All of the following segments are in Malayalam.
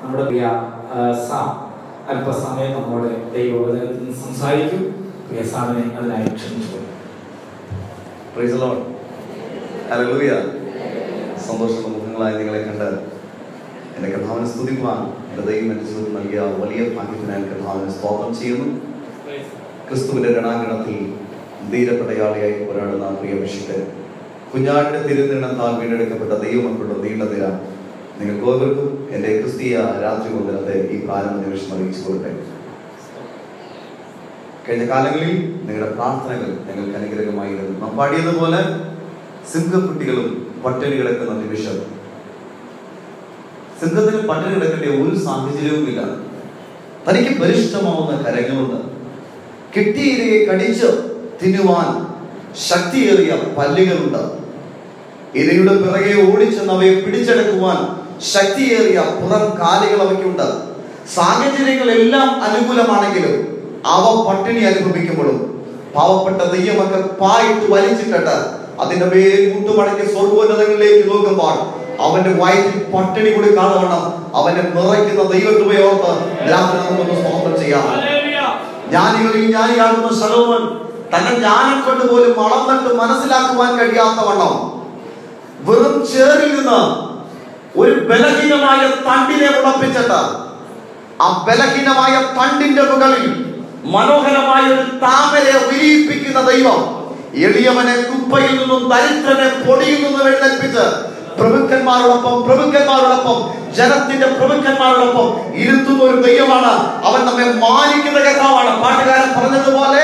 നമ്മുടെ പ്രിയ സാം അല്പസമയം നമ്മോട് ദൈവവചനത്തിൽ നിന്ന് സംസാരിക്കും. പ്രിയ സാമിനെ അതിനായി ക്ഷണിച്ചു. Praise the Lord. ഹല്ലേലൂയ. സന്തോഷമുള്ള മുഖങ്ങളായി നിങ്ങളെ കണ്ട് എൻ്റെ കർത്താവിനെ സ്തുതിക്കുവാൻ എൻ്റെ ദൈവം എൻ്റെ ജീവിതത്തിൽ നൽകിയ വലിയ ഭാഗ്യത്തിനായി കർത്താവിനെ സ്തോത്രം ചെയ്യുന്നു. ക്രിസ്തുവിൻ്റെ രണാങ്കണത്തിൽ ധീരപടയാളിയായി പോരാടുന്ന പ്രിയ അഭിഷിക്തൻ, കുഞ്ഞാടിന്റെ തിരുനിണത്താൽ വീണ്ടെടുക്കപ്പെട്ട ദൈവമക്കളുടെ നീണ്ട നിര നിങ്ങൾക്ക് ഓരോരുത്തർക്കും എൻ്റെ ക്രിസ്തീയ രാത്രി വന്ദനത്തെ ഈ പ്രാരംഭ നിമിഷം അറിയിച്ചു കൊടുക്കട്ടെ. കഴിഞ്ഞ കാലങ്ങളിൽ നിങ്ങളുടെ പ്രാർത്ഥനകൾ ഞങ്ങൾക്ക് അനുഗ്രഹമായിരുന്നു. നാം പാടിയതുപോലെ സിംഹക്കുട്ടികളും പട്ടിണി കിടക്കുന്ന നിമിഷം, സിംഹത്തിന് പട്ടിണി കിടക്കേണ്ട ഒരു സാഹചര്യവുമില്ല. തനിക്ക് പരിഷ്ടമാവുന്ന കരങ്ങളുണ്ട്, കിട്ടിയിരയെ കടിച്ച് തിന്നുവാൻ ശക്തിയേറിയ പല്ലുകളുണ്ട്, ഇരയുടെ പിറകെ ഓടിച്ചെന്ന് അവയെ പിടിച്ചെടുക്കുവാൻ ശക്തിയേറിയ പുറം കാലുകൾ അവയ്ക്കുണ്ട്. സാഹചര്യങ്ങളെല്ലാം അനുകൂലമാണെങ്കിലും അവ പട്ടിണി അനുഭവിക്കുമ്പോഴും പാവപ്പെട്ട ദൈവമക്കൾ പായിട്ട് വലിച്ചിട്ടിട്ട് അതിന്റെ മേൽ മുട്ടുമടക്കി സ്വർഗോന്നതങ്ങളിലേക്ക് നോക്കുമ്പോൾ അവന്റെ വയറ്റിൽ പട്ടിണി കൂടി കാണുവണ്ണം അവനെ നിറയ്ക്കുന്ന ദൈവകൃപയോർത്ത് രാത്രി നമുക്കൊന്ന് സ്തോത്രം ചെയ്യാം. ജ്ഞാനികളിൽ ജ്ഞാനിയാകുന്ന ശലോമോൻ തന്റെ ജ്ഞാനം കൊണ്ട് പോലും അളന്നിട്ട് മനസ്സിലാക്കുവാൻ കഴിയാത്തവണ്ണം വെറും ചേറിൽ നിന്ന് ഒരു ബലഹീനമായ തണ്ടിനെ ഉറപ്പിച്ചിട്ട് ആ ബലഹീനമായ തണ്ടിന്റെ മുകളിൽ മനോഹരമായ ഒരു താമരയെ വിരിയിപ്പിക്കുന്ന ദൈവം എളിയവനെ കുപ്പയിൽ നിന്നും ദരിദ്രനെ പൊടിയിൽ നിന്നും എഴുന്നേൽപ്പിച്ച് പ്രഭുക്കന്മാരോടൊപ്പം ജനത്തിന്റെ പ്രഭുക്കന്മാരോടൊപ്പം ഇരുത്തുന്ന ഒരു ദൈവമാണ്. അവൻ നമ്മെ മാനിക്കുന്ന കർത്താവാണ്. പാട്ടുകാരൻ പറഞ്ഞതുപോലെ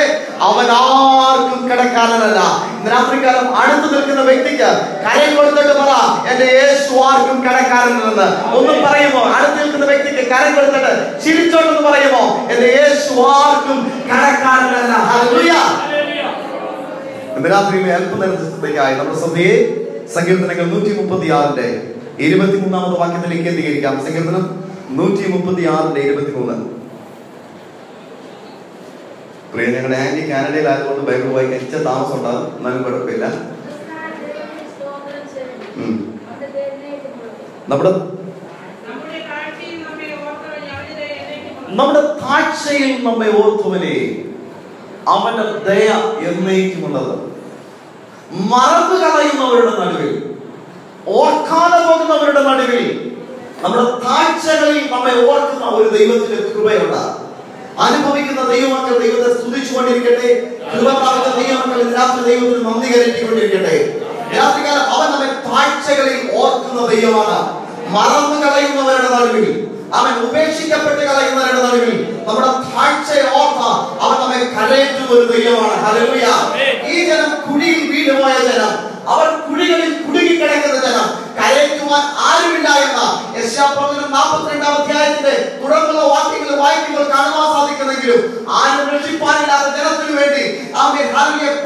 അവൻ ആർക്കും കിടക്കാരനല്ല. ഇന്ന് രാത്രികാലം അടുത്ത് നിൽക്കുന്ന വ്യക്തിക്ക് കരം കൊടുത്തിട്ട് പറ, എന്റെ യേശു ആർക്കും കിടക്കാരനെന്ന്. ഒന്നും പറയുമോ? അടുത്ത് നിൽക്കുന്ന വ്യക്തിക്ക് കരം കൊടുത്തിട്ട് ചിരിച്ചോണ്ടെന്ന് പറയുമോ, എന്റെ യേശു ആർക്കും കിടക്കാരനല്ല. ഹല്ലേലൂയ. ഇന്ന് രാത്രിയിലെ അല്പനേരത്തേക്കായി നമ്മുടെ ശ്രദ്ധയെ സങ്കീർത്തനങ്ങൾ 136 23 വാക്യത്തിലേക്ക് കേന്ദ്രീകരിക്കാം. സങ്കീർത്തനം 136 23. പ്രിയ, ഞങ്ങളുടെ ആന്റി കാനഡയിലായതുകൊണ്ട് ബൈബിൾ വായിക്കാൻ ഇച്ചിരി താമസം ഉണ്ടാകും, എന്നാലും കുഴപ്പമില്ല. നമ്മുടെ താഴ്ചയിൽ നമ്മെ ഓർത്തവനെ അവന്റെ ദയ എന്നേക്കുമുള്ളത്. മറന്നു കളയുന്നവരുടെ നടുവിൽ, ഓർക്കാതെ പോകുന്നവരുടെ നടുവിൽ, നമ്മുടെ താഴ്ചകളിൽ നമ്മെ ഓർക്കുന്ന ഒരു ദൈവത്തിന്റെ കൃപയുണ്ട്. അനുഭവിക്കുന്ന ദൈവമക്കൾ ദൈവത്തെ സ്തുതിച്ചുകൊണ്ടിരിക്കട്ടെ. കൃപ പ്രാപിച്ച ദൈവമക്കൾ രാത്രി ദൈവത്തിന് നന്ദി കരറ്റിക്കൊണ്ടിരിക്കട്ടെ. രാത്രികാലം അവൻ നമ്മെ താഴ്ചകളിൽ ഓർക്കുന്ന ദൈവമാണ്. മറന്നു കളയുന്നവരുടെ നടുവിൽ, അവൻ ഉപേക്ഷിക്കപ്പെട്ട് കളയുന്നവരുടെ നടുവിൽ നമ്മുടെ താഴ്ചയെ ഓർത്ത അവൻ നമ്മെ കരയേറ്റുന്ന ഒരു ദൈവമാണ്. ഹല്ലേലൂയ. ഈ ജനം കുഴിയിൽ വീണുപോയ ജനം, അവർ കുഴികളിൽ കുടുങ്ങിക്കിടക്കുന്ന ജനം, കരയേറ്റുവാൻ ആരുമില്ല എന്ന യെശയ്യാപ്രവചനം 42 അധ്യായത്തിന്റെ തുടർന്നുള്ള വാക്യങ്ങൾ വായിക്കുമ്പോൾ കാണുവാൻ സാധിക്കുന്നെങ്കിലും ആരും രക്ഷിപ്പാനില്ലാത്ത ജനത്തിനു വേണ്ടി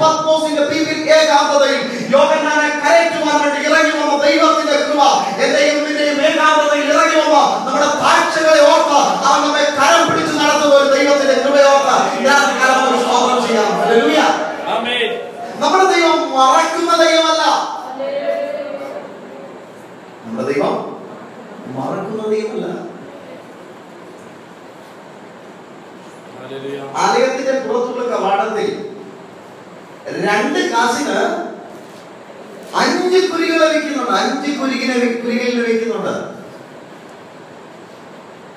പത്മോസിന്റെ ദ്വീപിൽ ഏകാന്തതയിൽ യോഹന്നാനെ കരയേറ്റുവാൻ വേണ്ടി ഇറങ്ങി വന്ന ദൈവത്തിന്റെ കൃപ എന്റെയും നിന്റെയും ഏകാന്തതയിൽ ഇറങ്ങി വന്ന നമ്മുടെ താഴ്ചകളെ ഓർത്ത അവൻ നമ്മെ കരം പിടിച്ച് നടത്തുന്ന ഒരു ദൈവത്തിന്റെ കൃപയോർത്ത സ്തോത്രം ചെയ്യാം. ഹല്ലേലൂയ. ആമേൻ. നമ്മുടെ ദൈവം മറക്കുന്ന ദൈവമല്ല. നമ്മുടെ ദൈവം മറക്കുന്ന ദൈവമല്ല. ആലയത്തിന്റെ പുറത്തുള്ള കവാടത്തിൽ 2 കാശിന് 5 കുരികളെ വെക്കുന്നുണ്ട്. 5 കുരികളിൽ വെക്കുന്നുണ്ട്.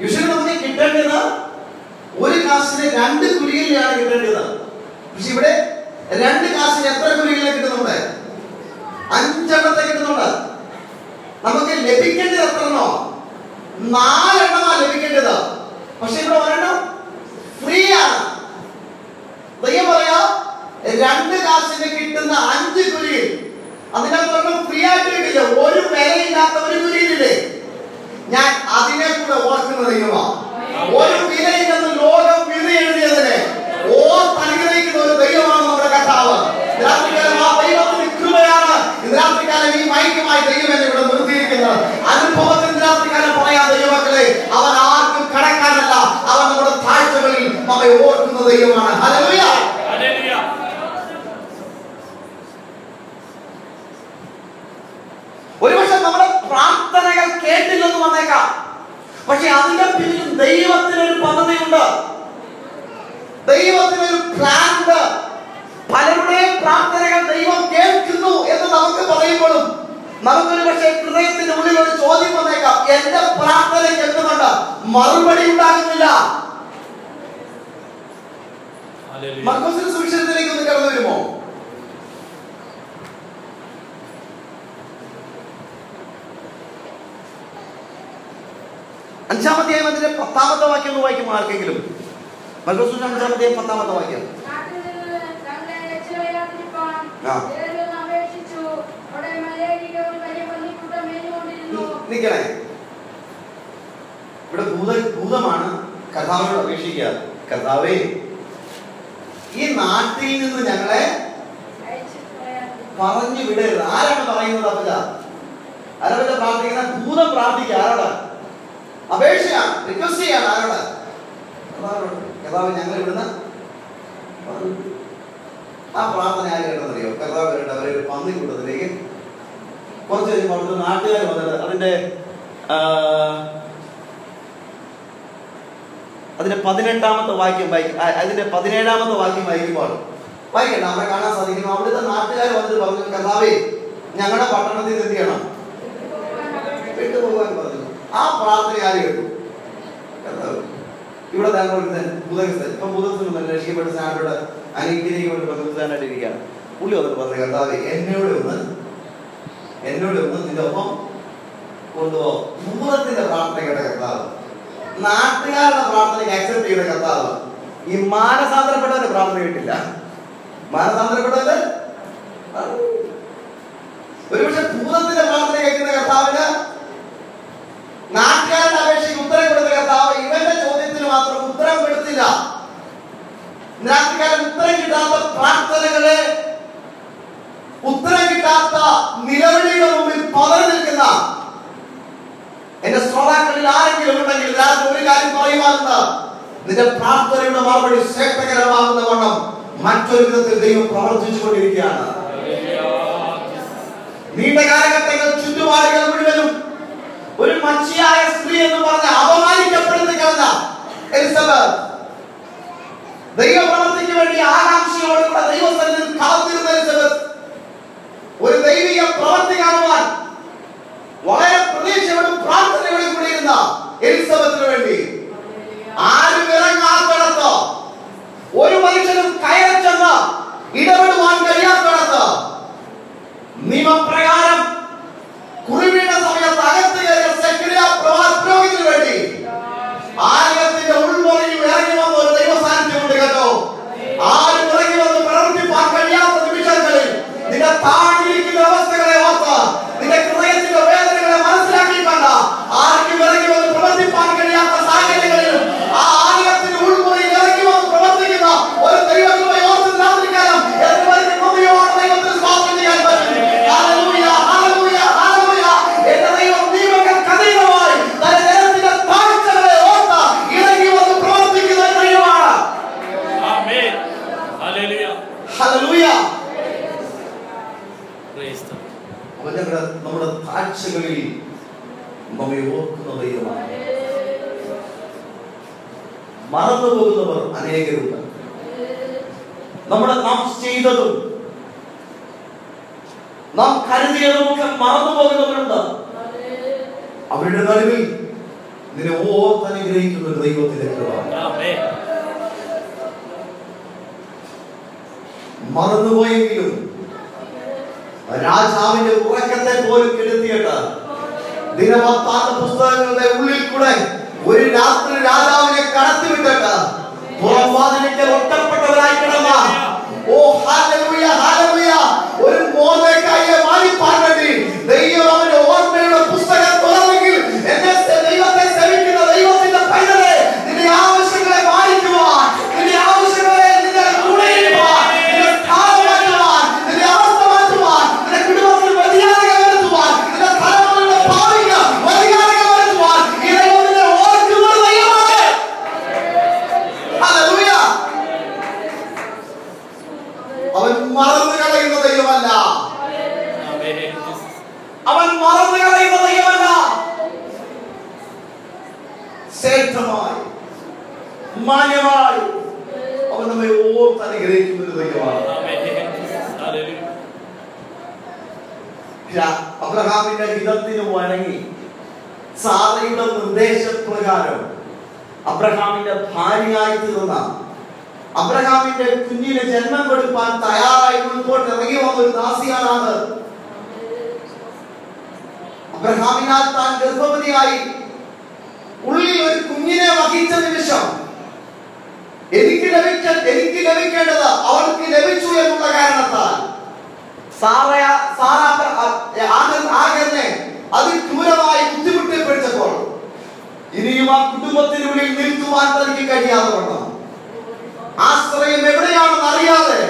യൂഷ്വലി നമുക്ക് കിട്ടേണ്ടത് 1 കാശിന് 2 കുരികളിലാണ് കിട്ടേണ്ടത്. പക്ഷെ ഇവിടെ 2 കാശിന് എത്ര കുരികളെ കിട്ടുന്നുണ്ട്? 5 എണ്ണത്തെ കിട്ടുന്നുണ്ട്. നമുക്ക് ലഭിക്കേണ്ടത് എത്രണ്ണോ? 4 എണ്ണമാണ് ലഭിക്കേണ്ടത്. പക്ഷെ ഇവിടെ 1 എണ്ണം ഫ്രീ ആണ്. ദൈവം പറയാ 2 കാശിന് കിട്ടുന്ന 5 കുരിയിൽ അതിനകത്തൊന്നും ഫ്രീ ആയിട്ട് കിട്ടില്ല. ഒരു വിലയില്ലാത്ത ഒരു കുരിയിലില്ലേ, ഞാൻ അതിനെ കൂടെ ഓർക്കുന്ന ദൈവമാണ്. ഒരു വിലയില്ലെന്ന് ലോകം വിധി എഴുതിയതിനെ അനുഗ്രഹിക്കുന്ന ഒരു ദൈവമാണ് നമ്മുടെ കർത്താവ്. രാത്രികാലം ആ ദൈവത്തിന്റെ കൃപയാണ് ഇന്ന് രാത്രികാലം ഈ മൈക്കുമായി ദൈവം എന്നെ ഇവിടെ നിർത്തിയിരിക്കുന്നത്. അനുഭവത്തിൽ രാത്രികാലം പറയാൻ ദൈവമക്കളെ, അവൻ ആർക്കും കടക്കാനല്ല, അവൻ നമ്മുടെ താഴ്ചകളിൽ നമ്മെ ഓർക്കുന്ന ദൈവമാണ്. ഹല്ലേലൂയ. ഒരുപക്ഷെ നമ്മുടെ പ്രാർത്ഥനകൾ കേട്ടില്ലെന്ന് വന്നേക്കാം. പക്ഷെ അതിന്റെ പിന്നിൽ ദൈവത്തിനൊരു പദ്ധതിയുണ്ട്, ദൈവത്തിനൊരു പ്ലാൻ ഉണ്ട്. പലരുടെയും പ്രാർത്ഥനകൾ ദൈവം കേൾക്കുന്നു എന്ന് നമുക്ക് പറയുമ്പോഴും നമുക്കൊരു പക്ഷേ ഹൃദയത്തിന്റെ ഉള്ളിൽ ഒരു ചോദ്യം വന്നേക്കാം, എന്റെ പ്രാർത്ഥനയ്ക്ക് എന്തുകൊണ്ട് മറുപടി ഉണ്ടാകുന്നില്ല? മർക്കോസിന്റെ സുവിശേഷത്തിലേക്ക് ഒന്ന് കടന്നു വരുമോ? അഞ്ചാമത്തെ അതിന്റെ 10ാമത്തെ വാക്യം ഒന്ന് വായിക്കും ആർക്കെങ്കിലും? മർക്കോസിന്റെ 5-ാമത്തെ 10ാമത്തെ വാക്യം. നിക്കണേ, ഇവിടെ ഭൂതമാണ് കർത്താവിനോട് അപേക്ഷിക്കുക, കർത്താവേ ഈ നാട്ടിൽ നിന്ന് ഞങ്ങളെ പറഞ്ഞു വിടരുത്. ആരാണ് പറയുന്നത്? അപ്പല്ല ആരവല്ല പ്രാർത്ഥിക്കുന്ന ഭൂതം പ്രാർത്ഥിക്കുക. ആരോട്? അപേക്ഷയാണ്, റിക്വസ്റ്റ് ചെയ്യാണ്. ആരോട്? കർത്താവ് ഞങ്ങൾ ഇവിടുന്ന്. ആ പ്രാർത്ഥന ആര് കേട്ടെന്നറിയോ? കർത്താവ് കേട്ട് അവരൊരു പന്നി കൂട്ടത്തിലേക്ക് കുറച്ച് കഴിയുമ്പോൾ അവിടുത്തെ നാട്ടുകാർ വന്നിട്ട് അതിന്റെ 18ാമത്തെ വാക്യം അതിന്റെ 17ാമത്തെ വാക്യം വായിക്കുമ്പോൾ വായിക്കണ്ട, അവിടെ കാണാൻ സാധിക്കുന്നു. അവിടുത്തെ നാട്ടുകാർ വന്നിട്ട് പറഞ്ഞു, കർത്താവേ ഞങ്ങളുടെ പട്ടണത്തിൽ എന്ത് ചെയ്യണം? വിട്ടുപോകാൻ പറഞ്ഞു. ആ പ്രാർത്ഥന ആര് കേട്ടു? കർത്താവ്. ഇവിടെ ഭൂതസ്ഥൻ ഇപ്പൊ ഭൂതസ്ഥൻ രക്ഷിക്കപ്പെട്ട് സ്നാനപ്പെട്ട് അനുഗ്രഹിക്കപ്പെട്ട് പ്രതിസ്ഥാനായിട്ട് ഇരിക്കുകയാണ്. പുള്ളി വന്നിട്ട് പറഞ്ഞു, കർത്താവേ എന്നോട് ഒന്ന് നിന്റെ ഒപ്പം കൊണ്ടുപോ. ഭൂതത്തിന്റെ പ്രാർത്ഥന കേട്ട കർത്താവ്, നാട്ടുകാരുടെ പ്രാർത്ഥനയ്ക്ക് അക്സെപ്റ്റ് ചെയ്ത കർത്താവ് ഈ മാനസാന്തരപ്പെട്ടവന്റെ പ്രാർത്ഥന കേട്ടില്ല. മാനസാന്തരപ്പെട്ടവന്റെ ഒരുപക്ഷെ ഭൂതത്തിന്റെ പ്രാർത്ഥന കേൾക്കുന്ന കർത്താവിന് നാട്ടുകാരുടെ അപേക്ഷയ്ക്ക് ഉത്തരം കൊടുത്ത കർത്താവ് ഇവന്റെ ചോദ്യത്തിന് മാത്രം ഉത്തരം കൊടുത്തില്ല. നാട്ടുകാരൻ ഉത്തരം കിട്ടാത്ത പ്രാർത്ഥനകളെ, ഉത്തരം കിട്ടാത്ത നിലവിളിയുടെ മുമ്പിൽ പതറി നിൽക്കുന്ന എന്റെ ശ്രോതാക്കളിൽ ആരെങ്കിലും ഉണ്ടെങ്കിൽ ഒരു കാര്യം പറയുവാനുണ്ട്, നിന്റെ പ്രാർത്ഥനയുടെ മറുപടി ശ്രേഷ്ഠകരമാകുന്ന വണ്ണം മറ്റൊരു വിധത്തിൽ ദൈവം പ്രവർത്തിച്ചു കൊണ്ടിരിക്കുകയാണ്. നീണ്ട കാലഘട്ടങ്ങൾ ചുറ്റുപാടുകൾ മുഴുവനും ഒരു മച്ചിയായ സ്ത്രീ എന്ന് പറഞ്ഞ് അപമാനിക്കപ്പെടുന്ന കളഞ്ഞ എലിസബത്ത് ദൈവപ്രവർത്തിക്ക് വേണ്ടി ആകാംക്ഷയോടുകൂടെ ദൈവസന്നിധിയിൽ കാത്തിരുന്ന എലിസബത്ത് ഒരു ദൈവിക പ്രവർത്തി കാണുവാൻ വളരെ പ്രതീക്ഷയോടും പ്രാർത്ഥനയോടും കൂടിയിരുന്ന എലിസബത്തിന് വേണ്ടി ആരും ഇറങ്ങാത്തിടത്ത്, ഒരു മനുഷ്യനും കയറി ചെന്ന് ഇടപെടുവാൻ കഴിയാത്തിടത്ത് നിയമപ്രകാരം കുറിവീണ സമയത്ത് അകത്ത് കയറിയ സെക്രട്ടറി പുരോഹിതന് വേണ്ടി ആലയത്തിന്റെ ഉൾമുറിയിൽ ഇറങ്ങി വന്ന ഒരു ദൈവ സാന്നിധ്യമുണ്ട് കേട്ടോ. ആരും ഇറങ്ങി വന്ന് പ്രവർത്തിപ്പാൻ കഴിയാത്ത നിമിഷങ്ങളിൽ നിന്റെ താങ്ങിയിരിക്കുന്ന അവസ്ഥകളെ ഓർത്ത് നിന്റെ ഹൃദയത്തിന്റെ വേദനകളെ മനസ്സിലാക്കിക്കണ്ട ആർക്കും ഇറങ്ങി വന്ന് പ്രവർത്തിപ്പാൻ കഴിയാത്ത സാഹചര്യങ്ങളിലും ആ ആലയത്തിന്റെ ഉൾമുറിയിൽ ഇറങ്ങി വന്ന് പ്രവർത്തിക്കുന്ന ഒരു ദൈവകൃപയെ ഓർത്ത് പ്രാർത്ഥിക്കാനും ദൈവത്തിന് സ്തോത്രം ചെയ്യാൻ പറ്റും. Hallelujah, hallelujah, hallelujah. എന്റെ ദൈവം ദൈവങ്ങൾക്ക് അതീതമായി തന്റെ ജനത്തിന്റെ താഴ്ചകളെ ഓർത്ത് ഇറങ്ങി വന്ന് പ്രവർത്തിക്കുന്ന ദൈവമാണ്. ആമേൻ, ഹല്ലേലൂയ, ഹല്ലേലൂയ. നമ്മുടെ താഴ്ചകളിൽ നമ്മെ ഓർക്കുന്ന ദൈവമാണ്. മറന്നുപോകുന്നവർ അനേകരുണ്ട്. നാം ചെയ്തതും നാം കരുതിയതുമൊക്കെ മറന്നുപോകുന്നവരുണ്ട്. അവരുടെ നടുവിൽ നിന്നെ ഓർത്തനുഗ്രഹിക്കുന്ന ഒരു ദൈവത്തിന്റെ കൃപ. മറന്നുപോയെങ്കിലും രാജാവിന്റെ ഉറക്കത്തെ പോലും കെടുത്തിയിട്ട് ദിനവൃത്താന്ത പുസ്തകങ്ങളുടെ ഉള്ളിൽ കൂടെ ഒരു രാത്രി രാജാവിനെ കടത്തിവിട്ടിട്ട് പുറംവാതിലിക്കൽ ഒറ്റപ്പെട്ടവരായി കിടന്ന ഹല്ലേലൂയ, ഹല്ലേലൂയ, ഒരു മോർദെഖായിയെ മാനിപ്പാൻ വേണ്ടി ദൈവം അവന്റെ ഓർമ്മയുടെ പുസ്തകം തുറന്നെങ്കിൽ എന്നെ ദൈവത്തെ സേവിക്കുന്ന ദൈവത്തിന്റെ പൈതലേ, നിന്റെ ആവശ്യങ്ങളെ മാനിക്കുവാൻ, നിന്റെ ആവശ്യങ്ങളെ നിന്റെ കൂടെ ഇരുപ്പാൻ, നിന്റെ സ്ഥാനം മാറ്റുവാൻ, നിന്റെ അവസ്ഥ മാറ്റുവാൻ, നിന്റെ കുടുംബത്തിൽ വ്യതിയാനങ്ങൾ വരുത്തുവാൻ, നിന്റെ തലമുറയുടെ ഭാവിക്ക് വ്യതിയാനങ്ങൾ വരുത്തുവാൻ ശ്രേഷ്ഠമായി മാന്യമായി അവൻ നമ്മെ ഓർത്ത് അനുഗ്രഹിക്കുന്ന ഒരു ദൈവമാണ്. അബ്രഹാമിന്റെ ഹിതത്തിന് വഴങ്ങി സാറയുടെ നിർദ്ദേശപ്രകാരം അബ്രഹാമിന്റെ ഭാര്യയായി തീർന്ന, അബ്രഹാമിന്റെ കുഞ്ഞിന് ജന്മം കൊടുക്കാൻ തയ്യാറായി മുൻപോട്ട് ഇറങ്ങി വന്ന ഒരു ദാസിയാണ്. അബ്രഹാമിനാൽ താൻ ഗർഭവതിയായി ഉള്ളിൽ ഒരു കുഞ്ഞിനെ വഹിച്ച നിമിഷം എനിക്ക് ലഭിക്കേണ്ടത് അവൾക്ക് ലഭിച്ചു എന്നുള്ള കാരണത്താൽ ആഗറിനെ അതിക്രൂരമായി ബുദ്ധിമുട്ടിപ്പിടിച്ചപ്പോൾ ഇനിയും ആ കുടുംബത്തിനുള്ളിൽ നിൽക്കുവാൻ തനിക്ക് കഴിയാതെ വണ്ണം ആശ്രയം എവിടെയാണെന്ന് അറിയാതെ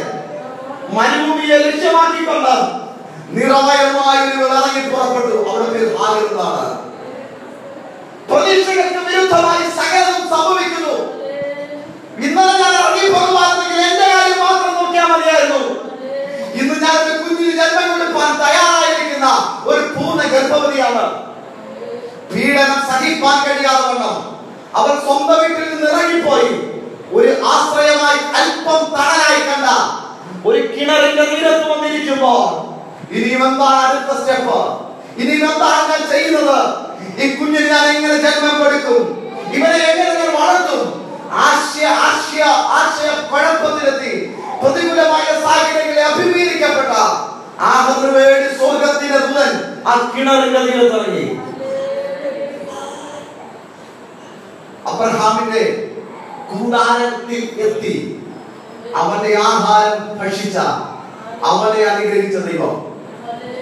മരുഭൂമിയെ ലക്ഷ്യമാക്കിക്കൊണ്ട് നിറവയറുമായ ഒരു ഇറങ്ങി പുറപ്പെട്ടു. അവിടെ പേര് ഹാഗർ എന്നാണ്. പ്രതീക്ഷകൾക്ക് വിരുദ്ധമായി സകലതും സംഭവിക്കുന്നു. ഇന്നലെ ഞാൻ ഇറങ്ങി പോകുവാണെങ്കിൽ എന്റെ കാര്യം മാത്രം നോക്കിയാൽ മതിയായിരുന്നു. ഇന്ന് ഞാൻ ഒരു കുഞ്ഞിന് ജന്മം കൊടുക്കാൻ തയ്യാറായിരിക്കുന്ന ഒരു പൂർണ്ണ ഗർഭവതിയാണ്. പീഡനം സഹിപ്പാൻ കഴിയാതെ വണ്ണം അവർ സ്വന്തം വീട്ടിൽ നിന്ന് ഇറങ്ങിപ്പോയി ഒരു ആശ്രയമായി അല്പം തണലായി കണ്ട ഒരു കിണറിന്റെ തീരത്ത് വന്നിരിക്കുമ്പോൾ ഇനിയും എന്താണ് അടുത്ത സ്റ്റെപ്പ്? ഇനിയും എന്താണ് ഞാൻ ചെയ്യുന്നത്? ഈ കുഞ്ഞിന് ഞാൻ എങ്ങനെ ജന്മം കൊടുക്കും? ഇവനെ എങ്ങനെ ഞാൻ വളർത്തും? ആശയക്കുഴപ്പത്തിലെത്തി പ്രതികൂലമായ സാഹചര്യങ്ങളെ അഭിമുഖീകരിക്കപ്പെട്ട ആഹറിനു വേണ്ടി സ്വർഗത്തിന്റെ ദൂതൻ ആ കിണറിന്റെ തീരത്തിറങ്ങി. അബ്രഹാമിന്റെ കൂടാരത്തിൽ എത്തി അവന്റെ ആഹാരം ഭക്ഷിച്ച അവനെ അനുഗ്രഹിച്ച ദൈവം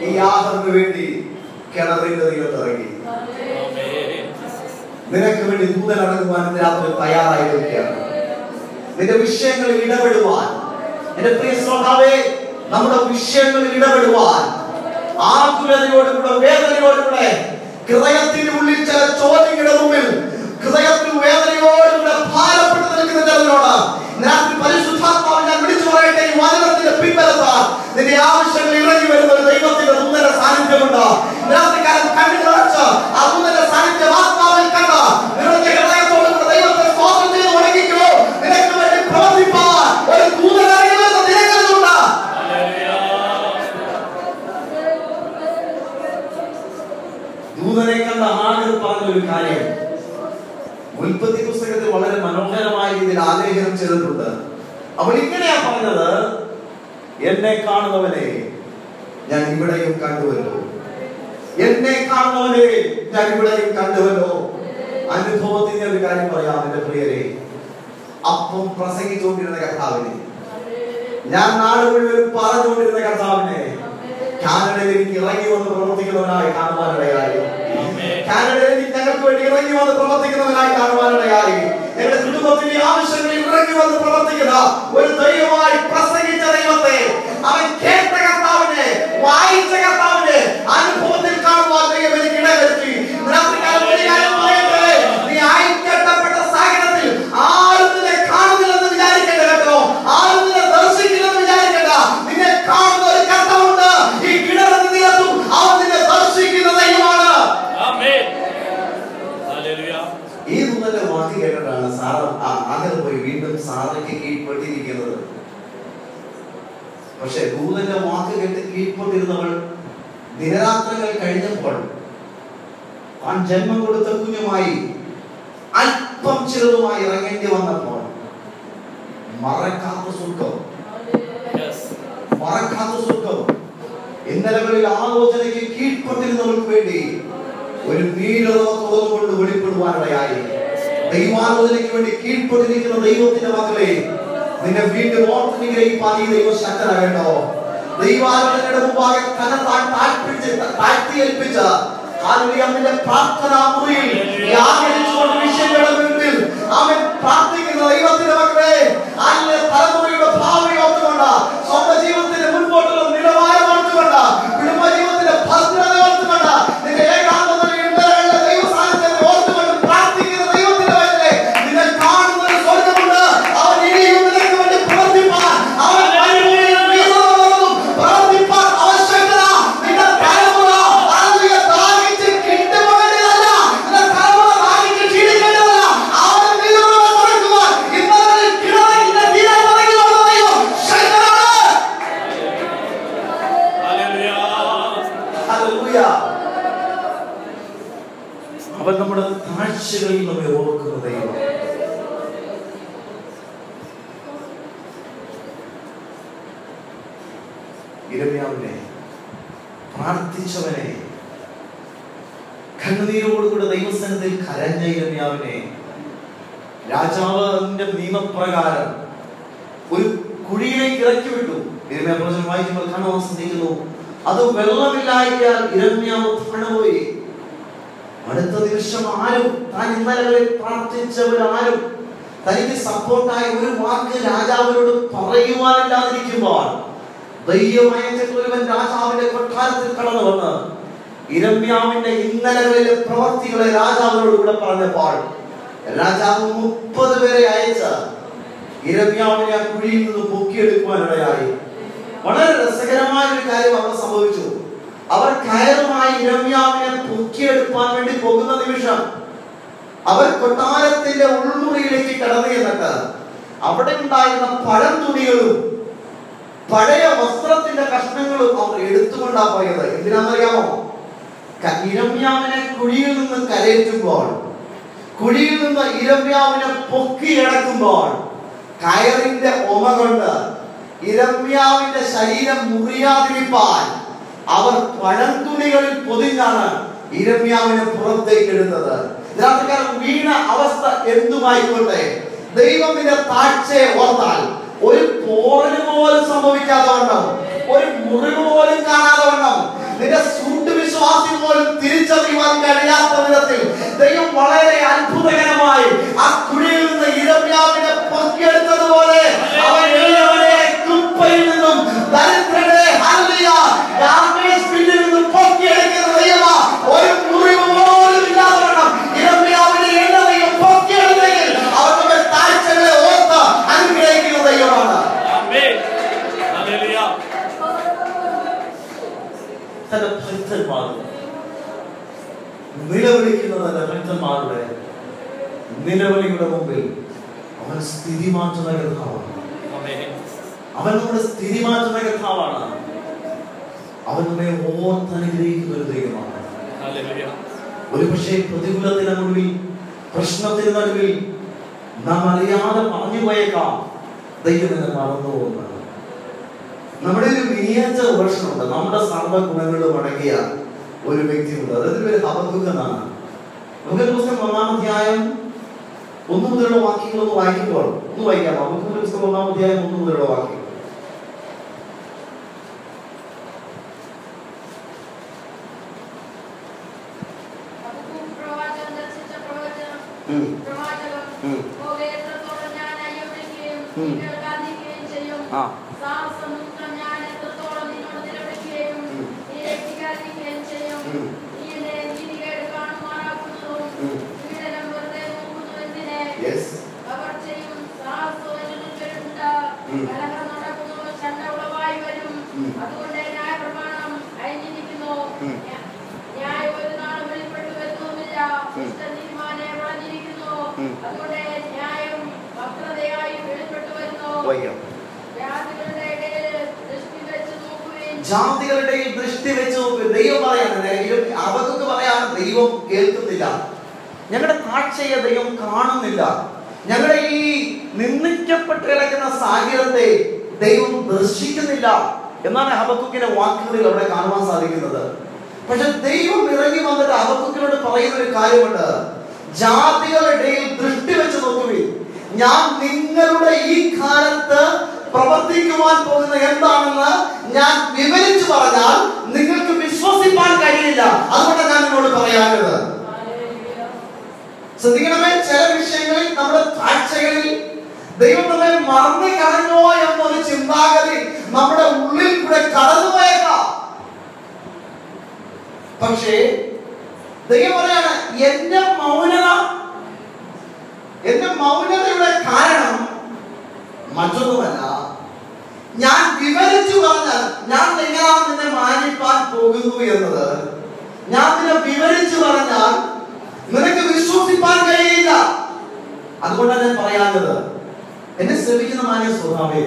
ഈ ആഹാറിന് വേണ്ടി കിണറിന്റെ തീരത്തിറങ്ങി. നിനക്ക് വേണ്ടി ദൂതൻ ഇറങ്ങുവാൻ രാത്രി തയ്യാറായിരിക്കുകയാണ്. നിന്റെ വിഷയങ്ങളിൽ ഇടപെടുവാൻ, എന്റെ പ്രിയ ശ്രോതാവേ, നമ്മുടെ വിഷയങ്ങളിൽ ഇടപെടുവാൻ ആകുലതയോടുകൂടെ വേദനയോടുകൂടെ ഹൃദയത്തിന്റെ ഉള്ളിൽ ചില ചോദ്യങ്ങളുടെ മുമ്പിൽ ഹൃദയത്തിൽ വേദനയോടുകൂടെ ഭാരപ്പെട്ട് നിൽക്കുന്ന ചിലരോട് രാത്രി പരിശുദ്ധാത്മാവ് ഞാൻ വിളിച്ചു പറയട്ടെ, ഈ വചനത്തിന്റെ പിൻബലത്താൽ നിന്റെ ആവശ്യങ്ങൾ ഇറങ്ങി വരുന്ന ഒരു ദൈവത്തിന്റെ ദൂതന്റെ സാന്നിധ്യമുണ്ട്. രാത്രികാലം കണ്ണുകളടച്ച് ആ ദൂതന്റെ സാന്നിധ്യം ആത്മാവിൽ കണ്ട നിങ്ങളുടെ ഹൃദയത്തോടുകൂടെ ദൈവത്തെ സ്തോത്രം ചെയ്ത് ഒടുങ്ങിക്കോ. നിനക്ക് വേണ്ടി പ്രവർത്തിപ്പാൻ ഒരു ദൂതൻ ഇറങ്ങി വരുന്ന ദിനങ്ങളുണ്ട്. ദൂതനെ കണ്ട ഹാഗർ പറഞ്ഞൊരു കാര്യം ഉൽപ്പത്തി പുസ്തകത്തിൽ വളരെ മനോഹരമായ രീതിയിൽ ആലേഖനം ചെയ്തിട്ടുണ്ട്. അവൾ ഇങ്ങനെയാ പറഞ്ഞത്, എന്നെ കാണുന്നവനെ ഞാൻ ഇവിടെയും കണ്ടുവല്ലോ, എന്നെ കാണുന്നവനെ ഞാൻ ഇവിടെയും കണ്ടുവല്ലോ. അനുഭവത്തിന്റെ ഒരു കാര്യം പറയാം എന്റെ പ്രിയരെ. അപ്പം പ്രസംഗിച്ചുകൊണ്ടിരുന്ന കർത്താവിനെ, ഞാൻ നാട് മുഴുവൻ പറഞ്ഞുകൊണ്ടിരുന്ന കർത്താവിനെ കാനഡയിൽ എനിക്ക് ഇറങ്ങി വന്ന് പ്രവർത്തിക്കുന്നവനായി കാണുവാനിടയായി. കാനഡയിൽ ഞങ്ങൾക്ക് വേണ്ടി ഇറങ്ങി വന്ന് പ്രവർത്തിക്കുന്നവനായി കാണുവാനിടയായി. ഞങ്ങളുടെ കുടുംബത്തിന്റെ ആവശ്യങ്ങളിൽ ഇറങ്ങി വന്ന് പ്രവർത്തിക്കുന്ന ഒരു ദൈവമായി പ്രസംഗിച്ച ദൈവത്തെ, അവൻ കേട്ട കർത്താവിനെ, വായിച്ച കർത്താവിനെ അനുഭവത്തിൽ കാണുവാൻ ദൈവം എനിക്ക് ഇടവരുത്തി. നീ അയക്കപ്പെട്ട സാഹചര്യത്തിൽ ആരും നിന്നെ കാണുന്നില്ലെന്ന് വിചാരിക്കേണ്ട കേട്ടോ, ആരും നിന്നെ ദർശിക്കില്ലെന്ന് വിചാരിക്കേണ്ട. നിന്നെ കാണുന്ന ഒരു കർത്താവുണ്ട്. ഈ കിണറിന് തീരത്തും അവൻ നിന്നെ ദർശിക്കുന്ന ദൈവമാണ്. ഈ ദൂതന്റെ വാക്ക് കേട്ടിട്ടാണ് ആഗർ പോയി വീണ്ടും സാറയ്ക്ക് കീഴ്പ്പെട്ടിരിക്കുന്നത്. പക്ഷെ ദൂതന്റെ വാക്ക് കേട്ട് കീഴ്പ്പെട്ടിരുന്നവൾ ദിനരാത്രങ്ങൾ കഴിഞ്ഞപ്പോൾ താൻ ജന്മം കൊടുത്ത കുഞ്ഞുമായി അല്പം ചെറുതുമായി ഇറങ്ങേണ്ടി വന്നപ്പോൾ മറക്കാത്ത സുഖം, മറക്കാത്ത സുഖം ഇന്നലകളിൽ ആലോചനയ്ക്ക് കീഴ്പ്പെട്ടിരുന്നവർക്ക് വേണ്ടി ഒരു നീലത തുറന്നുകൊണ്ട് വെളിപ്പെടുവാനിടയായി. ദൈവാലോചനയ്ക്ക് വേണ്ടി കീഴ്പ്പെട്ടിരിക്കുന്ന ദൈവത്തിന്റെ മക്കളെ, നിന്നെ വീണ്ടും ഓർത്തിനിഗ്രഹിപ്പാൻ ഈ ദൈവം ശക്തനാകേണ്ടോ? ദൈവാലോചനയുടെ മുമ്പാകെ തന്നെ താഴ്ത്തിയേൽപ്പിച്ച നിന്റെ പ്രാർത്ഥനാ മുറിയിൽ വിഷയങ്ങളുടെ മുൻപിൽ അവൻ പ്രാർത്ഥിക്കുന്ന ദൈവത്തിന്റെ മക്കളെ, അതിന്റെ തലമുറയുടെ ഭാവി ഓർത്തുകൊണ്ട്, സ്വന്തം ജീവിതത്തിന്റെ മുൻപോട്ടുള്ള നിലവാരം ഓർത്തുകൊണ്ട്, കുടുംബ ജീവിതത്തിന്റെ ഭദ്രത ഓർത്തുകൊണ്ട്, നിന്റെ ഏകാന്തതയുടെ ദൈവ സാന്നിധ്യത്തെ ഓർത്തുകൊണ്ട് പ്രാർത്ഥിക്കുന്ന ദൈവത്തിന്റെ മക്കളെ, നിന്നെ കാണുന്ന ഒരു സ്വർഗമുണ്ട്. അവൻ ഇനിയും നിനക്ക് വേണ്ടി പ്രവർത്തിപ്പാൻ, അവൻ പ്രവർത്തിപ്പാൻ ആവശ്യമില്ല. നിന്റെ തലമുറ ദാഹിച്ച് കിട്ടുപോകേണ്ടതല്ല. നിന്റെ തലമുറ നമ്മുടെ താഴ്ചകളിൽ നമ്മെ ഓർക്കുന്ന ദൈവം. യിരെമ്യാവിനെ, പ്രാർത്ഥിച്ചവനെ, കണ്ണുനീരോടുകൂടെ ദൈവസന്നിധിയിൽ കരഞ്ഞ യിരെമ്യാവിനെ രാജാവിന്റെ നിയമപ്രകാരം ഒരു കുഴിയിലേക്ക് ഇറക്കി വിട്ടു. യിരെമ്യാ പ്രവചനം വായിക്കുമ്പോൾ കാണാൻ ശ്രദ്ധിക്കുന്നു, അത് വെള്ളമില്ലായ്യാൽ യിരെമ്യാവ് താണുപോയി. അടുത്ത നിമിഷം ആരും, താൻ ഇന്നലെ പ്രാർത്ഥിച്ചവരാരും തനിക്ക് സപ്പോർട്ടായി ഒരു വാക്ക് രാജാവിനോട് പറയുവാനില്ലാതിരിക്കുമ്പോൾ ദൈവമയച്ചൊരുവൻ രാജാവിന്റെ കൊട്ടാരത്തിൽ കടന്നു വന്ന് യിരെമ്യാവിന്റെ ഇന്നലകളിലെ പ്രവർത്തികളെ രാജാവിനോട് കൂടെ പറഞ്ഞപ്പോൾ രാജാവ് 30 പേരെ അയച്ച് യിരെമ്യാവിനെ ആ കുഴിയിൽ നിന്ന് പൊക്കിയെടുക്കുവാനിടയായി. വളരെ രസകരമായ ഒരു കാര്യം അവിടെ സംഭവിച്ചു. അവർ കയറുമായി യിരെമ്യാവിനെ പൊക്കിയെടുക്കാൻ വേണ്ടി പോകുന്ന നിമിഷം അവർ കൊട്ടാരത്തിന്റെ ഉൾമുറിയിലേക്ക് കടന്നു ചെന്നിട്ട് അവിടെ ഉണ്ടായിരുന്ന പഴം തുണികളും പഴയ വസ്ത്രത്തിന്റെ കഷ്ണങ്ങളും അവർ എടുത്തുകൊണ്ടാ പോയത്. എന്തിനാണെന്നറിയാമോ? യിരെമ്യാവിനെ കുഴിയിൽ നിന്ന് കരയേറ്റുമ്പോൾ, കുഴിയിൽ നിന്ന് യിരെമ്യാവിനെ പൊക്കിയെടുക്കുമ്പോൾ കയറിന്റെ ഒമ കൊണ്ട് യിരെമ്യാവിന്റെ ശരീരം മുറിയാതിരിപ്പാൻ അവർ പഴംതുണികളിൽ പൊതിഞ്ഞാണ് യിരെമ്യാവിനെ പുറത്തേക്ക് എടുത്തത്. രാത്രികാലം വീണ അവസ്ഥ എന്തുമായിക്കോട്ടെ, ദൈവത്തിന്റെ താഴ്ചയെ ഓർത്താൽ ഒരു പോറല് പോലും സംഭവിക്കാതെ വണ്ണം, ഒരു മുറിവ് പോലും കാണാതെ വണ്ണം, നിന്റെ സൂട്ട് വിശ്വാസി പോലും തിരിച്ചറിയുവാൻ കഴിയാത്ത വിധത്തിൽ ദൈവം വളരെ അത്ഭുതകരമായി ആ കുഴിയിൽ നിന്ന് യിരെമ്യാവിനെ പൊക്കിയെടുത്തതുപോലെ അവൻ എല്ലാവരെ കുപ്പയിൽ നിന്നും ദരിദ്രരെ നിന്നും പൊക്കിയെടുക്കുന്ന ദൈവമാ. ഒരു മുറിവ് പോലും ഇല്ലാതെ വണ്ണം യിരെമ്യാവിനെ എല്ലാവരെയും പൊക്കിയെടുത്തെങ്കിൽ അവരുടെ താഴ്ചകളെ ഓർത്ത് അനുഗ്രഹിക്കുന്ന ദൈവമാണ്. തന്റെ ഭക്തന്മാരുടെ നിലവിളിക്കുന്ന തന്റെ ഭക്തന്മാരുടെ നിലവിളിയുടെ മുമ്പിൽ അവൻ സ്ഥിതി മാറ്റുന്ന കർത്താവാണ്. അവൻ നമ്മുടെ സ്ഥിതി മാറ്റുന്ന കർത്താവാണ്. അവൻ നമ്മെ ഓർത്ത് അനുഗ്രഹിക്കുന്ന ഒരു ദൈവമാണ്. ഒരു പക്ഷേ പ്രതികൂലത്തിന് നടുവിൽ, പ്രശ്നത്തിന് നടുവിൽ നാം അറിയാതെ പറഞ്ഞു പോയേക്കാം ദൈവം എന്നെ മറന്നു പോകുന്നത്. നമ്മുടെ ഒരു മിനിയേച്ചർ വേർഷനുണ്ട്. നമ്മുടെ സർവ്വഗുണങ്ങളും അടങ്ങിയ ഒരു വ്യക്തിയുണ്ട്. അതായത് പേര് ഹബക്കൂക്ക് എന്നാണ്. ഹബക്കൂക്ക് പുസ്തകം 1-ാം അധ്യായം 1 മുതലുള്ള വാക്യങ്ങളൊന്ന് വായിക്കുമ്പോൾ ഒന്ന് വായിക്കാം. ഹബക്കൂക്ക് പുസ്തകം 1-ാം അധ്യായം 1 മുതലുള്ള വാക്യം. ജാതികളുടെ ദൃഷ്ടി വെച്ച് നോക്ക്. ദൈവം പറയാണ്, ഹബക്കൂക്ക് പറയാണ്, ദൈവം കേൾക്കുന്നില്ല, ഞങ്ങളുടെ താഴ്ചയെ ദൈവം കാണുന്നില്ല, ഞങ്ങളുടെ ഈ നിന്ദിക്കപ്പെട്ട് കിടക്കുന്ന സാഹചര്യത്തെ ദൈവം ദർശിക്കുന്നില്ല എന്നാണ് ഹബക്കൂക്കിന്റെ വാക്കുകളിൽ അവിടെ കാണുവാൻ സാധിക്കുന്നത്. പക്ഷെ ദൈവം ഇറങ്ങി വന്നിട്ട് ഹബക്കൂക്കിനോട് പറയുന്ന ഒരു കാര്യമുണ്ട്. ജാതികളുടെ ദൃഷ്ടി വെച്ച് നോക്കുവിൻ, ഞാൻ നിങ്ങളുടെ ഈ കാലത്ത് പ്രവർത്തിക്കുവാൻ പോകുന്ന എന്താണെന്ന് ഞാൻ വിവരിച്ചു പറഞ്ഞാൽ നിങ്ങൾക്ക് വിശ്വസിക്കാൻ കഴിയില്ല. അതുകൊണ്ട് ഞാൻ നിങ്ങളോട് പറയാനുള്ളത് ശ്രദ്ധിക്കണമേ. ചില വിഷയങ്ങളിൽ നമ്മുടെ താഴ്ചകളിൽ ദൈവം നമ്മെ മറന്നു കളഞ്ഞോ എന്നൊരു ചിന്താഗതി നമ്മുടെ ഉള്ളിൽ കൂടെ കടന്നുപോയേക്കാം. പക്ഷേ ദൈവം പറയാണ്, എന്റെ മൗനതയുടെ കാരണം മറ്റൊന്നുമല്ല, ഞാൻ വിവരിച്ചു പറഞ്ഞാൽ ഞാൻ എങ്ങനെയാണ് നിന്നെ മാനിപ്പാൻ പോകുന്നു എന്നത് ഞാൻ നിന്നെ വിവരിച്ചു പറഞ്ഞാൽ നിനക്ക് വിശ്വസിപ്പാൻ കഴിയില്ല. അതുകൊണ്ടാണ് ഞാൻ പറയാനുള്ളത്, എന്നെ ശ്രമിക്കുന്ന മാന്യ സ്വഭാവേ,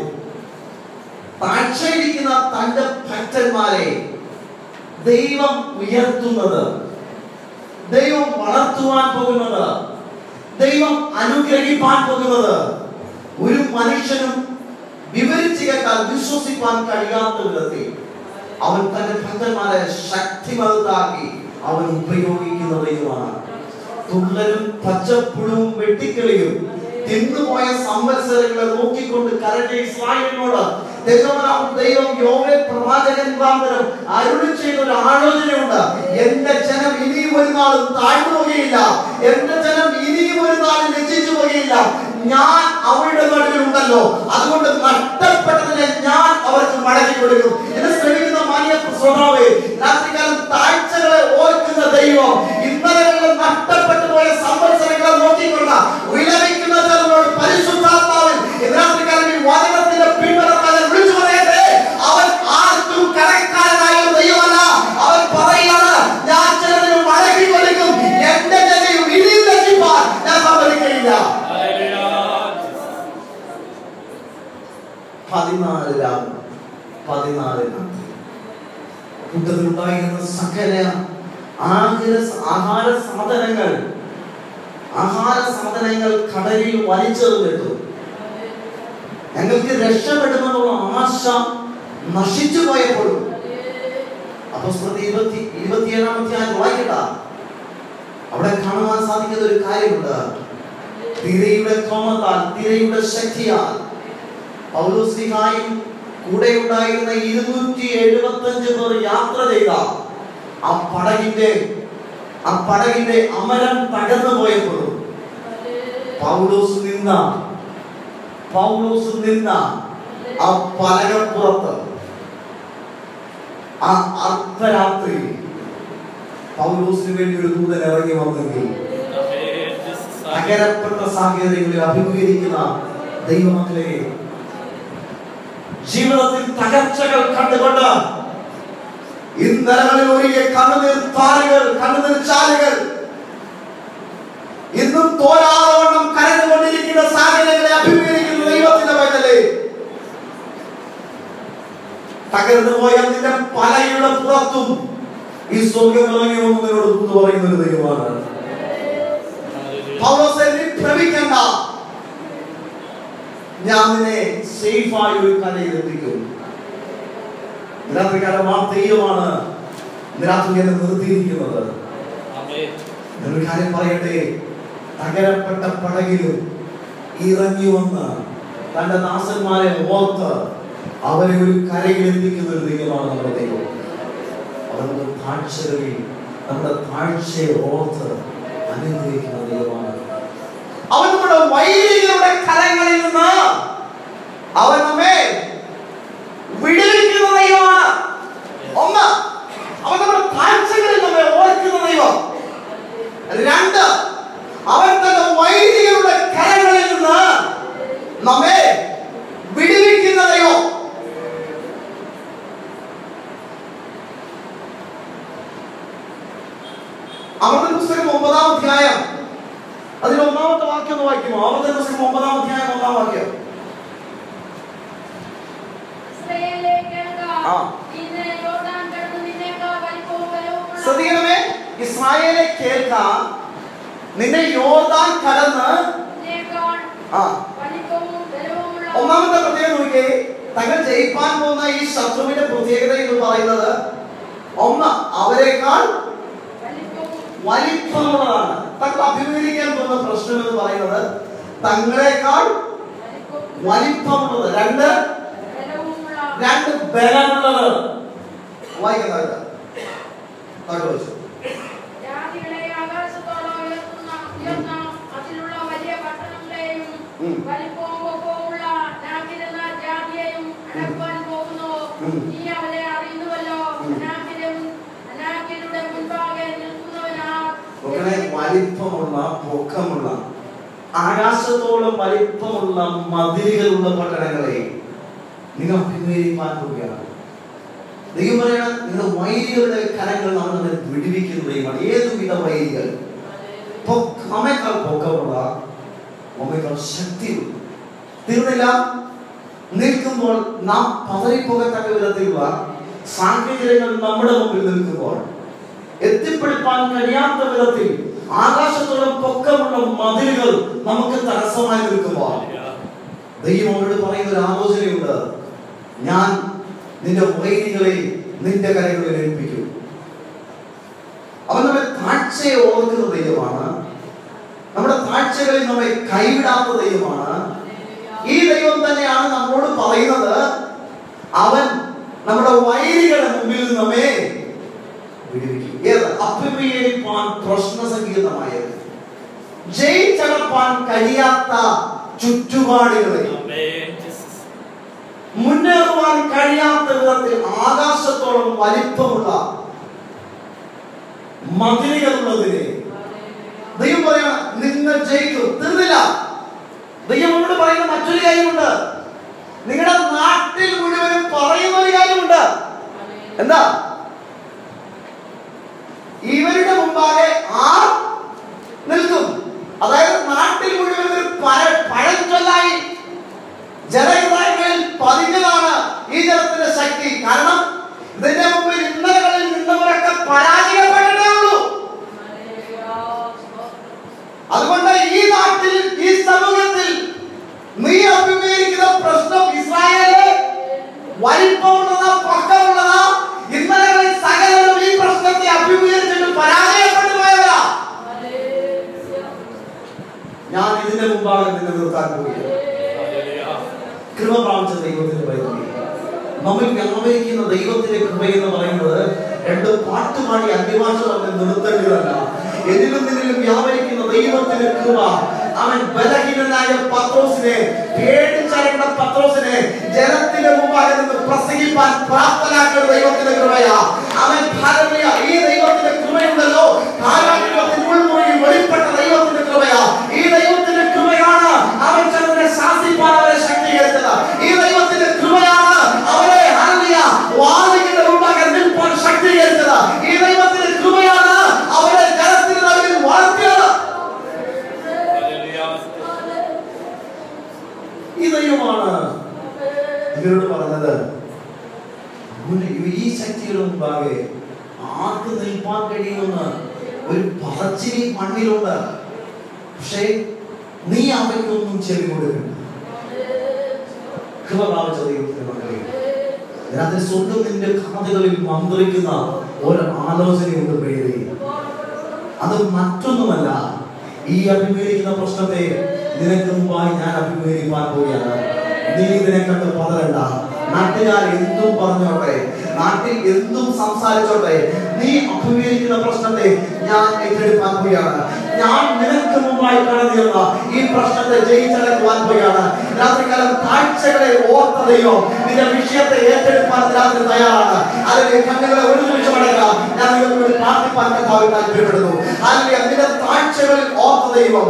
താഴ്ചയിരിക്കുന്ന തന്റെ ഭക്തന്മാരെ ദൈവം ഉയർത്തുന്നത് ദൈവം വളർത്തുവാൻ പോകുന്നത്, ദൈവം അനുഗ്രഹിപ്പാൻ പോകുന്നത് ഒരു മനുഷ്യനും വിവരിച്ചു കേട്ടാൽ വിശ്വസിപ്പാൻ കഴിയാത്ത വിധത്തിൽ അവൻ തന്റെ ഭക്തന്മാരെ ശക്തിമത്താക്കി അവൻ ഉപയോഗിക്കുന്ന ദൈവമാണ്. തുള്ളലും പച്ചപ്പുഴുവും വെട്ടിക്കളിയും തിന്നുപോയ സംവത്സരങ്ങളെ നോക്കിക്കൊണ്ട് കരഞ്ഞ ഇസ്രായേലിനോട് ദൈവം യോവേൽ പ്രവാചകൻ മുഖാന്തരം അരുളി ചെയ്ത ഒരു ആലോചനയുണ്ട്. എന്റെ ജനം ഇനിയും ഒരു നാളും താഴ്ന്നു പോകുകയില്ല, എന്റെ ജനം ഇനിയും ഒരു നാളും ലജ്ജിച്ചു പോകുകയില്ല. ഞാൻ അവരുടെ നടുവിലുണ്ടല്ലോ, അതുകൊണ്ട് നഷ്ടപ്പെട്ടതിനെ ഞാൻ അവർക്ക് മടക്കി കൊടുക്കും. എന്നെ ശ്രമിക്കുന്ന മാന്യ ശ്രോതാവേ, രാത്രികാലം താഴ്ചകളെ ഓർക്കുന്ന ദൈവം ഇന്നലെ നഷ്ടപ്പെട്ടു പോയ സംവത്സരങ്ങളെ നോക്കിക്കൊണ്ട് വിലപിക്കുന്ന ജനങ്ങളോട് പരിശുദ്ധാത്മാവിൽ രാത്രികാലം ഈ വചനത്തിന്റെ പിന്തുണക്കാരൻ വിളിച്ചു പറയട്ടെ, അവൻ ആർക്കും കരക്കാരനായ ദൈവമല്ല. അവൻ പറയാണ്, ഞാൻ ചിലതിന് മടക്കി കൊടുക്കും, എന്റെ ജനയും ഇനിയും ലജ്ജിപ്പാൻ ഞാൻ സമ്മതിക്കുകയില്ല. 14 കൂട്ടത്തിലുണ്ടായിരുന്ന സകല ആഹാര സാധനങ്ങൾ കടലിൽ വലിച്ചെറിഞ്ഞിട്ടു. ഞങ്ങൾക്ക് രക്ഷപ്പെടുമെന്നുള്ള ആശ നശിച്ചു പോയപ്പോഴും അപ്പോസ്തലർ 27-ാം അധ്യായം വായിക്കട്ട. അവിടെ കാണുവാൻ സാധിക്കുന്ന ഒരു കാര്യമുണ്ട്. തിരയുടെ കോമത്താൽ, തിരയുടെ ശക്തിയാൽ പൗലോസ്ലീഹായും കൂടെ ഉണ്ടായിരുന്ന 275 പേർ യാത്ര ചെയ്ത ആ പടകിന്റെ അമരം തകർന്നു പോയപ്പോഴും പൗലോസ് നിന്ന ആ പലകപ്പുറത്ത് ആ അർദ്ധരാത്രി പൗലോസിന് വേണ്ടി ഒരു ദൂതൻ ഇറങ്ങി വന്നെങ്കിൽ തകരപ്പെട്ട സാഹചര്യങ്ങളിൽ അഭിമുഖീകരിക്കുന്ന ദൈവമക്കളെ, ജീവിതത്തിൽ തകർച്ചകൾ കണ്ടുകൊണ്ട് ഇന്നലകളിൽ ഒഴികെ കണ്ണുനീർ ചാലുകൾ ഇന്നും തോരാവണ്ണം കരഞ്ഞുകൊണ്ടിരിക്കുന്ന സാഹചര്യങ്ങളെ അഭിമുഖീകരിക്കുന്ന ദൈവത്തിന്റെ പൈതലേ, തകർന്നു പോയ നിന്റെ പലയുടെ പുറത്തും ഈ സ്വർഗ്ഗം ഇറങ്ങി വന്നതിനോട് ദൂത് പറയുന്ന ഒരു ദൈവമാണ്. പൗലോസേ, നീ ഭ്രമിക്കണ്ട, ഞാൻ നിന്നെ സേഫായി ഒരു കരയിൽ എത്തിക്കും. രാത്രികാലം ആ ദൈവമാണ് രാത്രി നിർത്തിയിരിക്കുന്നത്. ഒരു കാര്യം പറയട്ടെ, തകരപ്പെട്ട പടകിലും ഇറങ്ങി വന്ന് തന്റെ ദാസന്മാരെ ഓർത്ത് അവരെ ഒരു കരയിൽ എത്തിക്കുന്ന ഒരു ദൈവമാണ് നമ്മുടെ ദൈവം. അവരുടെ താഴ്ചകളിൽ നമ്മുടെ താഴ്ചയെ ഓർത്ത് അനുഗ്രഹിക്കുന്ന ദൈവമാണ്. അവൻ നമ്മുടെ വൈരികളുടെ കരങ്ങളിൽ നിന്ന് അവൻ നമ്മെ വിടുവിക്കുന്ന ദൈവമാണ്. ഒന്ന്, അവൻ നമ്മുടെ താഴ്ചകളിൽ നമ്മെ ഓർക്കുന്ന ദൈവം. 2, അവൻ തന്റെ വൈരികളുടെ കരങ്ങളിൽ നിന്ന് നമ്മെ വിടുവിക്കുന്ന ദൈവം. ആവർത്തന പുസ്തകം 9-ാം അധ്യായം അതിൽ 1-ാമത്തെ വാക്യം ഒന്ന് വായിക്കുമോ? ആവർത്തന പുസ്തകം 9-ാം അധ്യായം 1-ാം വാക്യം. ശ്രദ്ധിക്കണമേ, ഇസ്രായേലെ കേൾക്ക, നിന്നെ യോർദാൻ കടന്ന്. 1-ാമത്തെ പ്രത്യേകത നോക്കിയേ, തങ്ങൾ ജയിപ്പാൻ പോകുന്ന ഈ ശത്രുവിന്റെ പ്രത്യേകത എന്ന് പറയുന്നത്, ഒന്ന്, അവരെക്കാൾ വലിപ്പമുള്ളതാണ്. തങ്ങൾ അഭിമുഖീകരിക്കാൻ പോകുന്ന പ്രശ്നം എന്ന് പറയുന്നത് തങ്ങളെക്കാൾ വലിപ്പമുള്ളത്. 2 ബലമുള്ളത്. വായിക്കുന്നത് വലിപ്പമുള്ള, പൊക്കമുള്ള, ആകാശത്തോളം വലിപ്പമുള്ള മതിലുകളുള്ള പട്ടണങ്ങളെ നിങ്ങൾ അഭിമുഖീകരിക്കാൻ പോവുകയാണ്. ദൈവം പറയണം, നിങ്ങളുടെ വൈരികളുടെ കരങ്ങൾ നമ്മളെ വിടുവിക്കുന്ന ദൈവമാണ്. ഏതുവിധ വൈരികൾ? നമ്മേക്കാൾ പൊക്കമുള്ള, നമ്മേക്കാൾ ശക്തിയുള്ള. തീർന്നില്ല, നിൽക്കുമ്പോൾ നാം പതറിപ്പോകത്തക്ക വിധത്തിലുള്ള സാഹചര്യങ്ങൾ നമ്മുടെ മുമ്പിൽ നിൽക്കുമ്പോൾ എത്തിപ്പിടിപ്പാൻ കഴിയാത്ത വിധത്തിൽ ആകാശത്തോളം പൊക്കമുള്ള മതിലുകൾ നമുക്ക് തടസ്സമായി നിൽക്കുമ്പോൾ ദൈവം അവരോട് പറയുന്ന ഒരു ആലോചനയുണ്ട്. ഞാൻ നിന്റെ വൈരികളെ നിന്റെ കരങ്ങളിൽ ഏൽപ്പിക്കും. അവൻ നമ്മെ താഴ്ചയെ ഓർക്കുന്ന ദൈവമാണ്. നമ്മുടെ താഴ്ചകളിൽ നമ്മെ കൈവിടാത്ത ദൈവമാണ്. ഈ ദൈവം തന്നെയാണ് നമ്മോട് പറയുന്നത്, അവൻ നമ്മുടെ വൈരികളുടെ മുമ്പിൽ നമ്മെ വിടുവിക്കും. അഭിമുഖീകരിപ്പാൻ പ്രശ്നസങ്കീർണമായത്, ജയിച്ചടപ്പാൻ കഴിയാത്ത ചുറ്റുപാടുകളെ, മുന്നേറുവാൻ കഴിയാത്ത വിധത്തിൽ ആകാശത്തോളം വലിപ്പമുള്ള മതിലുകളുള്ളതിനെ ദൈവം പറയണം, നിങ്ങൾ ജയിക്കും. തീർന്നില്ല. ദൈവം നമ്മോട് പറയുന്ന മറ്റൊരു കാര്യമുണ്ട്. നിങ്ങളുടെ നാട്ടിൽ മുഴുവനും പറയുന്ന ഒരു കാര്യമുണ്ട്. എന്താ? ഇവരുടെ മുമ്പാകെ ആർ നിൽക്കും. അതായത് നാട്ടിൽ മുഴുവൻ ഒരു പഴഞ്ചൊല്ലായി ജനഹൃദയങ്ങളിൽ പതിഞ്ഞതാണ് ഈ ജനത്തിന്റെ ശക്തി. കാരണം ഇതിന്റെ മുമ്പിൽ ഇന്നലകളിൽ നിന്നവരൊക്കെ പരാജയപ്പെട്ടേ ഉള്ളൂ. അതുകൊണ്ട് ഈ നാട്ടിൽ, ഈ സമൂഹത്തിൽ നീ അഭിമുഖീകരിക്കുന്ന പ്രശ്നം ഇസ്രായേലിലെ വലിപ്പമുള്ളതാ, പക്കമുള്ളതാ. ഇന്നലകളിൽ സകലരും ഈ പ്രശ്നത്തെ അഭിമുഖീകരിച്ചിട്ട് പരാജയപ്പെട്ടു പോയവരാ. ഞാൻ ഇതിന്റെ മുമ്പാകെ നിന്നെ നിർത്താൻ പോവുകയാണ്. കൃപ പ്രാപിച്ച ദൈവത്തിന്റെ പൈതലേ, നമ്മൾ വ്യാപരിക്കുന്ന ദൈവത്തിന്റെ കൃപ എന്ന് പറയുന്നത് രണ്ട് പാട്ടുപാടി അന്യഭാഷ പറഞ്ഞ് നിർത്തേണ്ടതല്ല. എന്നിലും നിന്നിലും വ്യാപരിക്കുന്ന ദൈവത്തിന്റെ കൃപ. അവൻ ബലഹീനനായ പത്രോസിനെ, പേടിച്ചറിയുന്ന പത്രോസിനെ ജനത്തിന്റെ മുമ്പാകെ നിന്ന് പ്രസംഗിപ്പാൻ പ്രാപ്തനാക്കുന്ന ദൈവത്തിന്റെ കൃപയാ. അവൻ ഭാരതീയ ഈ ദൈവത്തിന്റെ കൃപയുണ്ടല്ലോ, കാരാഗ്രഹത്തിൽ ഉൾമുറിയിൽ വെളിപ്പെട്ട ദൈവത്തിന്റെ കൃപയാ. ഈ ദൈവത്തിന്റെ കൃപയാണ് അവൻ ചെന്നതിനെ ശാസിപ്പാൻ അവരെ ശക്തീകരിച്ചത്. ഈ ദൈവത്തിന്റെ കൃപയാണ് അവരെ വാദിക്കുന്ന മുമ്പാകെ നിൽപ്പാൻ ശക്തീകരിച്ചത്. ഈ ദൈവത്തിന്റെ കൃപയാണ് അവരെ ജനത്തിന് നടുവിൽ വളർത്തിയത്. ഈ ദൈവമാണ് ഇവരോട് പറഞ്ഞത്, ഈ ശക്തിയുടെ മുമ്പാകെ ആർക്ക് നിൽപ്പാൻ കഴിയുമെന്ന് ഒരു പറച്ചിരി മണ്ണിലുണ്ട്. പക്ഷേ നീ അവയ്ക്കൊന്നും ചെവി കൊടുക്കണ്ട. കൃപ പ്രാപിച്ച ദൈവത്തിന്റെ മക്കളെ, അതിനകത്ത് സ്വന്തം നിന്റെ കാതുകളിൽ മന്ത്രിക്കുന്ന ഒരു ആലോചനയുണ്ട് പ്രിയരേ. അത് മറ്റൊന്നുമല്ല, ഈ അഭിമുഖീകരിക്കുന്ന പ്രശ്നത്തെ നിനക്ക് മുമ്പായി ഞാൻ അഭിമുഖീകരിക്കാൻ പോവുകയാണ്. നീ ഇതിനെ കണ്ട് പതറണ്ട. നാട്ടുകാർ എന്തും പറഞ്ഞോട്ടെ, നാട്ടിൽ എന്തും സംസാരിച്ചോട്ടെ, നീ അഭിമുഖീകരിക്കുന്ന പ്രശ്നത്തെ ഞാൻ ഏറ്റെടുക്കാൻ പോവുകയാണ്. ഞാൻ നിനക്ക് മുമ്പായി കടന്നിരുന്ന ഈ പ്രശ്നത്തെ ജയിച്ചടക്കുവാൻ പോവുകയാണ്. രാത്രികാലം താഴ്ചകളെ ഓർത്ത ദൈവം നിന്റെ വിഷയത്തെ ഏറ്റെടുക്കാൻ രാത്രി തയ്യാറാണ്. അതിന്റെ കണ്ണുകളെ ഒരു നിമിഷം അടക്കാം. ഞാൻ നിങ്ങൾക്ക് പ്രാർത്ഥിപ്പാൻ കർത്താവിൽ താല്പര്യപ്പെടുന്നു. അല്ലെങ്കിൽ നിന്റെ താഴ്ചകളിൽ ഓർത്ത ദൈവം,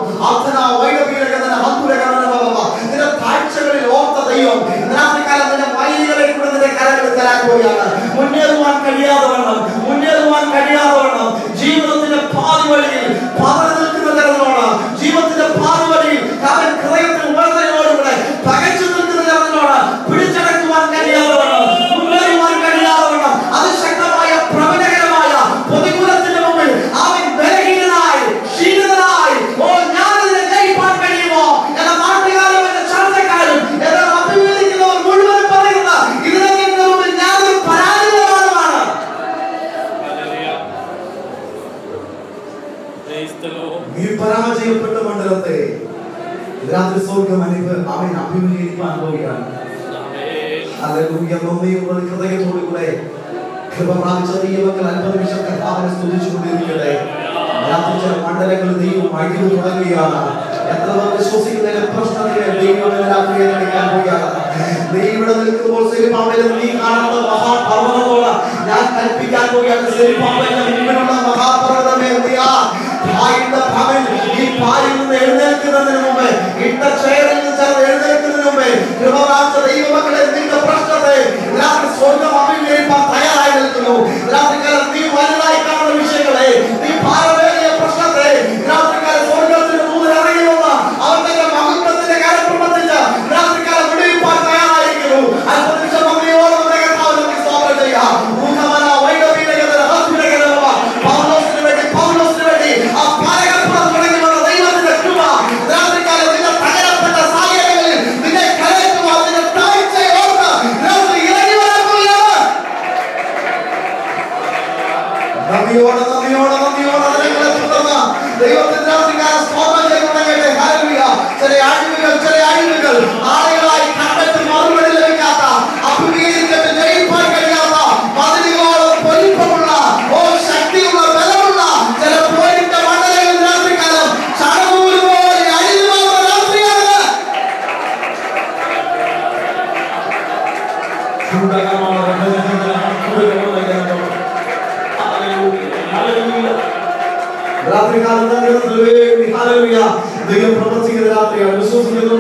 നിന്റെ താഴ്ചകളിൽ ഓർത്ത ദൈവം രാത്രികാലം നിന്റെ വൈരികളെ കൂടെ നിന്റെ കരങ്ങളിൽ തരാൻ പോവുകയാണ്. മുന്നേറുവാൻ കഴിയാതെ വണ്ണം ജീവിതത്തിന്റെ പാതി വഴിയിൽ പതറി നിൽക്കുന്ന ജനങ്ങളോട്, ജീവിതത്തിന്റെ പാതി വഴിയിൽ അവൻ ഹൃദയത്തിൽ വേദനയോടുകൂടെ പകച്ചു നിൽക്കുന്ന ജനങ്ങളോട് പിടിച്ചടക്കുവാൻ കഴിയാതെ വണ്ണം, മുന്നേറുവാൻ കഴിയാതെ വണ്ണം, അതിശക്തമായ പ്രബലകരമായ പ്രതികൂലത്തിന്റെ മുമ്പിൽ അവൻ ബലഹീനനായി, ക്ഷീണിതനായി, ഓ ഞാനിതിനെ ജയിപ്പാൻ കഴിയുമോ എന്ന നാട്ടുകാരും എന്റെ ചർച്ചക്കാരും എന്നെ അഭിമുഖീകരിക്കുന്നവർ മുഴുവൻ പറയുന്ന ഇതിനൊക്കെ മുമ്പിൽ ഞാനൊരു പരാജയമാണ്. നീ പരാജയപ്പെട്ട മണ്ഡലത്തെ രാത്രി സ്വർഗ്ഗം അവൻ അഭിമുഖീകരിക്കാൻ പോവുകയാണ്. ഹല്ലേലൂയ. ഹൃദയത്തോടുകൂടെ കൃപ പ്രാപിച്ച ദൈവമക്കൾ അല്പനിമിഷം കർത്താവിനെ സ്തുതിച്ചുകൊണ്ടിരിക്കട്ടെ. രാത്രി ചില മണ്ഡലങ്ങളിൽ ദൈവം അഴിവ് തുടങ്ങുകയാണ്. എത്ര പേർ വിശ്വസിക്കുന്നതിന്റെ പ്രശ്നത്തിലെ ദൈവം രാത്രിയെ നയിക്കാൻ പോവുകയാണ്. നീ ഇവിടെ നിൽക്കുമ്പോൾ സെരുബ്ബാബേൽ, നീ കാണുന്ന മഹാപർവ്വതത്തോട് ഞാൻ കൽപ്പിക്കാൻ പോവുകയാണ്. സെരുബ്ബാബേലിന്റെ മുമ്പിലുള്ള മഹാപർവ്വതമേ, ഈ പായിൽ നിന്ന് എഴുന്നേൽക്കുന്നതിന് മുമ്പ്, ഇട്ട ചെയറിൽ നിന്ന് ചേർന്ന് എഴുന്നേൽക്കുന്നതിന് മുമ്പ് കൃപപ്രാപിച്ച ദൈവമക്കളെ, നിന്റെ പ്രശ്നത്തെ രാത്രി സ്വർഗ്ഗം അഭിമുഖീകരിക്കാൻ തയ്യാറായി നിൽക്കുന്നു. രാത്രികാലം നീ വലുതായി കാണുന്ന വിഷയങ്ങളെ, നീ ഭാരമേറിയ പ്രശ്നത്തെ രാത്രികാലം സ്വർഗ്ഗത്തിന് ദൂതൻ ഇറങ്ങി വന്ന് അവൻ തന്റെ മഹത്വത്തിന്റെ കാര്യം പ്രവർത്തിച്ച് രാത്രികാലം വിടുവിപ്പാൻ തയ്യാറായിരിക്കുന്നു. അല്പനിമിഷം നമ്മയോട് സ്തോത്രം ചെയ്യാം. ദൈവം പ്രവർത്തിക്കുന്ന രാത്രിയാണ്. വിശ്വസിക്കുന്നു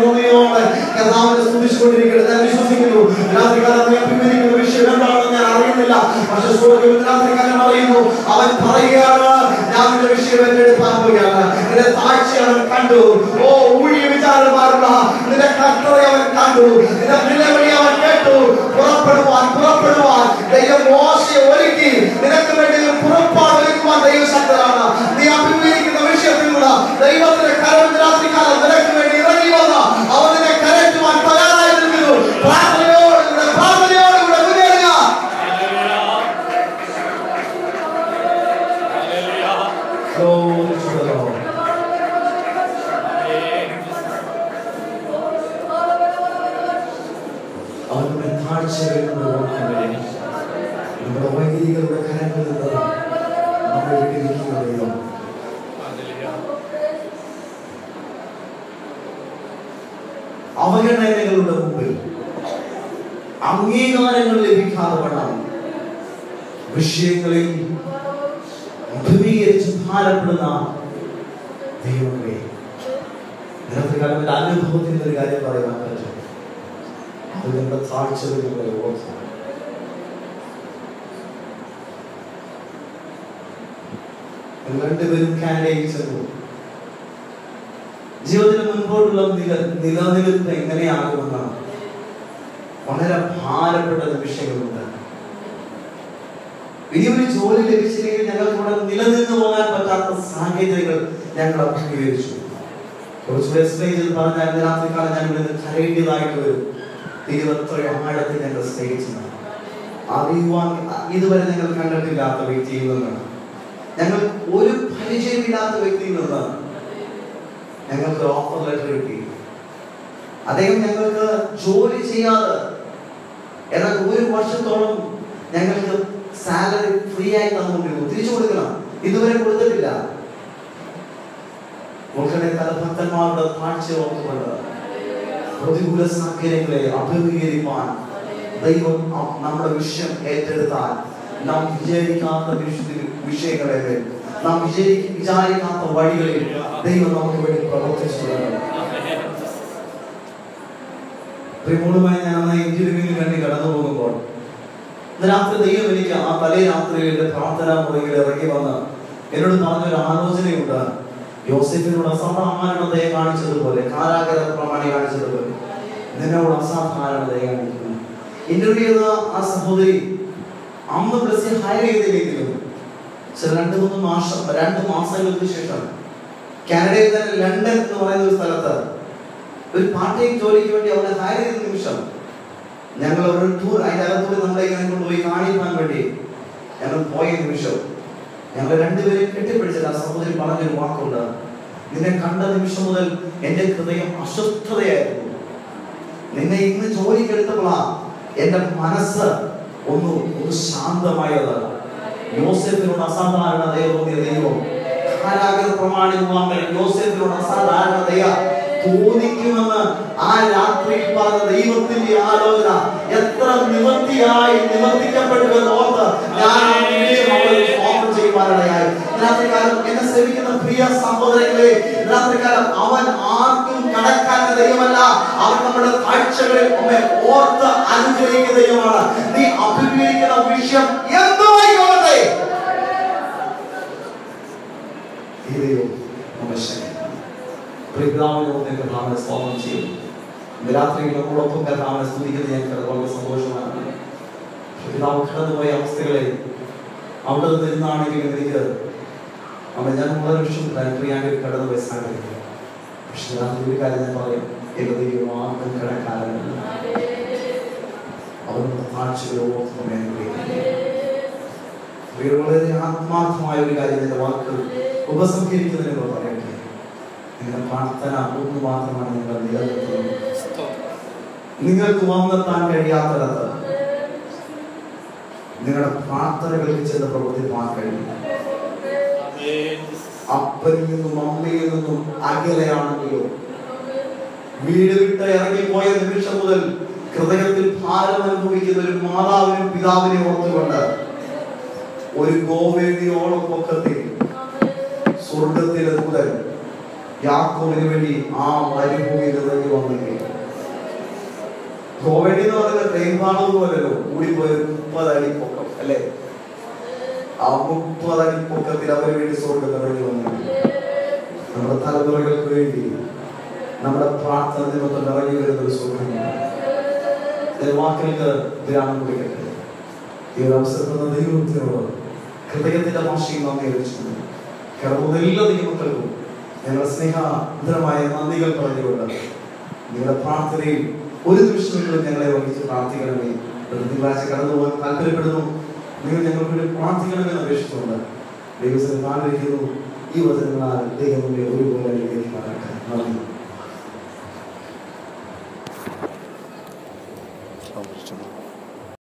കർത്താവിനെ സ്തുതിച്ചുകൊണ്ടിരിക്കുന്നത് ഞാൻ വിശ്വസിക്കുന്നു. രാത്രികാലം അഭിമുഖീകരിക്കുന്ന വിഷയം എന്താണെന്ന് ഞാൻ അറിയുന്നില്ല. പക്ഷെ സ്വർഗ്ഗം രാത്രികാലം അറിയുന്നു. അവൻ പറയുകയാണ്, ഞാൻ നിന്റെ വിഷയം ഏറ്റെടുക്കാൻ പോവുകയാണ്. നിന്റെ താഴ്ച അവൻ കണ്ടു. ഓ ഊഴിയ വിചാരമാരുള്ള നിന്റെ കർത്തവ്യം അവൻ കണ്ടു. നിന്റെ നിലവിളി അവൻ കേട്ടു. പുറപ്പെടുവാൻ ദൈവം മോശയെ ഒരുക്കി. നിനക്ക് വേണ്ടി പുറപ്പാട് ഒരുക്കുവാൻ ദൈവം ശക്തനാണ്. നീ അഭിമുഖീകരിക്കുന്ന വിഷയത്തിലുള്ള ദൈവത്തിന്റെ കരം രാത്രികാലം നിനക്ക് വേണ്ടി ഇറങ്ങി വന്ന അവൻ നിന്നെ കരറ്റുവാൻ തയ്യാറായിരിക്കുന്നു. പ്രാർത്ഥനയോടുകൂടെ മുന്നേറുക. അവരുടെ താഴ്ചകളിൽ നിന്ന് ഓർക്കാൻ വേണ്ടി നമ്മുടെ വൈദികരുടെ കരങ്ങളിൽ നിന്ന് നമ്മൾ വിട്ടിരിക്കുന്ന ദൈവം അവഗണനകളുടെ മുമ്പിൽ അംഗീകാരങ്ങൾ ലഭിക്കാതെ വേണം വിഷയങ്ങളിൽ അഭിമുഖീകരിച്ച് ഭാരപ്പെടുന്ന ദൈവമേ, ഇന്നത്തെ കാലത്തിന്റെ അനുഭവത്തിന്റെ ഒരു കാര്യം പറയാൻ പറ്റും. അത് നമ്മുടെ താഴ്ചകളിലൂടെ ഓർക്കും. രണ്ടുപേരും കാനഡയിൽ ജീവിതത്തിന് മുൻപോട്ടുള്ള നിലനിൽപ്പ് എങ്ങനെയാകുമെന്നാണ് വളരെ ഭാരപ്പെട്ട നിമിഷങ്ങളുണ്ട്. ഇനിയൊരു ജോലി ലഭിച്ചില്ലെങ്കിൽ ഞങ്ങൾക്ക് ഇവിടെ നിലനിന്ന് പോകാൻ പറ്റാത്ത സാഹചര്യങ്ങൾ ഞങ്ങൾ അഭിമുഖീകരിച്ചു. കുറച്ചുകൂടെ എക്സ്പ്ലെയിൻ ചെയ്ത് പറഞ്ഞാൽ രാത്രികാലം ഞങ്ങൾ ഇന്ന് കരയേണ്ടതായിട്ട് വരും. ദൈവത്ര ആഴത്തിൽ ഞങ്ങൾ സ്നേഹിച്ചതാണ്. അറിയുവാൻ ഇതുവരെ ഞങ്ങൾ കണ്ടിട്ടില്ലാത്ത വ്യക്തിയിൽ നിന്നാണ്, ഞങ്ങൾ ഒരു പരിചയമില്ലാത്ത വ്യക്തിയിൽ നിന്നാണ് ഞങ്ങൾക്ക് ഓഫർ ലെറ്റർ കിട്ടി. അദ്ദേഹം ഞങ്ങൾക്ക് ജോലി ചെയ്യാതെ എന്നാൽ 1 വർഷത്തോളം ഞങ്ങൾക്ക് സാലറി ഫ്രീ ആയി തന്നുകൊണ്ടിരുന്നു. തിരിച്ചു കൊടുക്കണം, ഇതുവരെ കൊടുത്തിട്ടില്ല. ഭക്തന്മാരുടെ താഴ്ച ഓർത്തുകൊണ്ട് പ്രതികൂല സാഹചര്യങ്ങളെ അഭിമുഖീകരിക്കാൻ ദൈവം നമ്മുടെ വിഷയം ഏറ്റെടുത്താൽ നാം വിചാരിക്കാത്ത വിഷയങ്ങളെ നാം വിചാരിക്കാത്ത വഴികളിൽ ദൈവം നമുക്ക് വേണ്ടി പ്രവർത്തിച്ചു. പ്രിയമുള്ളമായി ഞാൻ ഇന്റർവ്യൂവിന് വേണ്ടി കടന്നു പോകുമ്പോൾ രാത്രി ദൈവം എനിക്ക് ആ തലേ രാത്രിയിൽ എന്റെ പ്രാർത്ഥനാ മുറിയിൽ ഇറങ്ങി വന്ന് എന്നോട് പറഞ്ഞൊരു ആലോചനയുണ്ട്. യോസേഫിനോട് അസാധാരണതയെ കാണിച്ചതുപോലെ, കാരാഗൃഹ പ്രമാണി കാണിച്ചതുപോലെ നിന്നോട് അസാധാരണതയെ കാണിക്കുന്നു. ഇന്റർവ്യൂ ചെയ്ത ആ സഹോദരി അന്ന് പ്ലസ് ഹയർ ചെയ്തില്ലെങ്കിലും 2 മാസങ്ങൾക്ക് ശേഷം കാനഡയിൽ തന്നെ ലണ്ടൻ എന്ന് പറയുന്ന ഒരു സ്ഥലത്ത് ഒരു പാർട്ട് ടൈം ജോലിക്ക് വേണ്ടി അവരെ ഹയർ ചെയ്ത നിമിഷം ഞങ്ങൾ ഒരു ടൂർ അതിൻ്റെ അകത്തൂടെ നമ്മളെ ഇങ്ങനെ കൊണ്ടുപോയി കാണിക്കാൻ വേണ്ടി ഞങ്ങൾ പോയ നിമിഷം ഞങ്ങൾ രണ്ടുപേരും കെട്ടിപ്പിടിച്ചത് ആ സഹോദരി പറഞ്ഞൊരു വാക്കുണ്ട്, നിന്നെ കണ്ട നിമിഷം മുതൽ എന്റെ ഹൃദയം അസ്വസ്ഥതയായിരുന്നു. നിന്നെ ഇന്ന് ജോലിക്കെടുത്തപ്പോഴാ എന്റെ മനസ്സ് ഒന്ന് ശാന്തമായത്. യോസേഫിനോട് അസാധാരണതയെ തോന്നിയ ദൈവം കാരാഗൃഹ പ്രമാണിക്കുവാൻ യോസേഫിനോട് അസാധാരണതയ തോന്നിക്കുമെന്ന് ആ രാത്രിയിൽ പറഞ്ഞ ദൈവത്തിന്റെ ആലോചന എത്ര നിവർത്തിക്കപ്പെട്ടുവെന്ന് ഓർത്ത് ഞാൻ ചെയ്യുവാനിടയായി. രാത്രികാലം എന്നെ സേവിക്കുന്ന പ്രിയ സഹോദരങ്ങളെ, രാത്രികാലം അവൻ ആർക്കും കടക്കാൻ ദൈവമല്ല, അവൻ നമ്മുടെ താഴ്ചകളിൽ ഓർത്ത് അനുഗ്രഹിക്കുന്ന ദൈവമാണ്. നീ അഭിമുഖീകരിക്കുന്ന വിഷയം എന്തായിക്കോട്ടെ, ഈ ദൈവം നമ്മെ പിതാവിനോട് കർത്താവിനെ സ്തോത്രം ചെയ്യും. രാത്രി നമ്മളോടൊപ്പം കർത്താവിനെ സ്തുതിക്കുന്നത് ഞങ്ങൾക്ക് വളരെ സന്തോഷമാണ്. പിതാവ് കടന്നുപോയ അവസ്ഥകളെ അവിടെ നിന്നാണെങ്കിലും എനിക്ക് ഞാൻ വളരെ വിഷമത്തിലാണ് പ്രിയാണ്ട് കടന്നുപോയ സാഹചര്യം. പക്ഷെ രാത്രി ഒരു കാര്യം ഞാൻ പറയും, എന്റെ ദൈവം ആർക്കും കിടക്കാരല്ല. അവരുടെ താഴ്ചകളെ ഓർത്തുകൊണ്ട് വളരെ ആത്മാർത്ഥമായ ഒരു കാര്യം എന്റെ വാക്കുകൾ ഉപസംഹരിക്കുന്നതിന് പറയട്ടെ. നിങ്ങളുടെ പ്രാർത്ഥന ഒന്ന് മാത്രമാണ് നിങ്ങൾ നിലനിർത്തുന്നത്. നിങ്ങൾക്ക് വന്നെത്താൻ കഴിയാത്തടത്ത് നിങ്ങളുടെ പ്രാർത്ഥനകൾക്ക് ചെന്ന് പ്രവർത്തിപ്പാൻ കഴിയും. അപ്പനിൽ നിന്നും അമ്മയിൽ നിന്നും അകലെയാണെങ്കിലോ, വീട് വിട്ട് ഇറങ്ങിപ്പോയ നിമിഷം മുതൽ ഹൃദയത്തിൽ ഭാരം അനുഭവിക്കുന്ന ഒരു മാതാവിനും പിതാവിനെ ഓർത്തുകൊണ്ട് ഒരു ഗോവേദിയോളം പൊക്കത്തിൽ സ്വർഗത്തിലെ ദൂതൻ യാക്കോബിന് വേണ്ടി ആ മരുഭൂമിയിൽ ഇറങ്ങി വന്നെങ്കിൽ, ഗോവേദി എന്ന് പറയുന്ന ട്രെയിൻ പാളമൊന്നുമല്ലല്ലോ, കൂടിപ്പോയ 30 അടി പൊക്കം അല്ലെ? ആ 30 അടി പൊക്കത്തിൽ അവന് വേണ്ടി സ്വർഗം ഇറങ്ങി വന്നെങ്കിൽ, നമ്മുടെ തലമുറകൾക്ക് വേണ്ടി നമ്മുടെ പ്രാർത്ഥന നിമിത്തം ഇറങ്ങി വരുന്ന ഒരു സ്വർഗമാണ്. വാക്കുകൾക്ക് വിരാമം കൊടുക്കട്ടെ. ഈ ഒരു അവസരത്തിൽ ദൈവത്തിനോട് ഹൃദയത്തിന്റെ ഭാഷയും നന്ദി അറിയിച്ചു. കാരണം എല്ലാ ദൈവമക്കൾക്കും ഞങ്ങളുടെ സ്നേഹധരമായ നന്ദികൾ പറഞ്ഞുകൊണ്ട് നിങ്ങളുടെ പ്രാർത്ഥനയിൽ ഒരു നിമിഷമെങ്കിലും ഞങ്ങളെ വഹിച്ച് പ്രാർത്ഥിക്കണമേ. തിങ്കളാഴ്ച കടന്നു പോകാൻ താല്പര്യപ്പെടുന്നു. നിങ്ങൾ ഞങ്ങൾക്ക് വേണ്ടി പ്രാർത്ഥിക്കണമെന്ന് അപേക്ഷിച്ചുകൊണ്ട് ദൈവത്തിന് ആഗ്രഹിക്കുന്നു. ഈ വചനങ്ങളാൽ ദൈവം ഒരുപോലെ നന്ദി.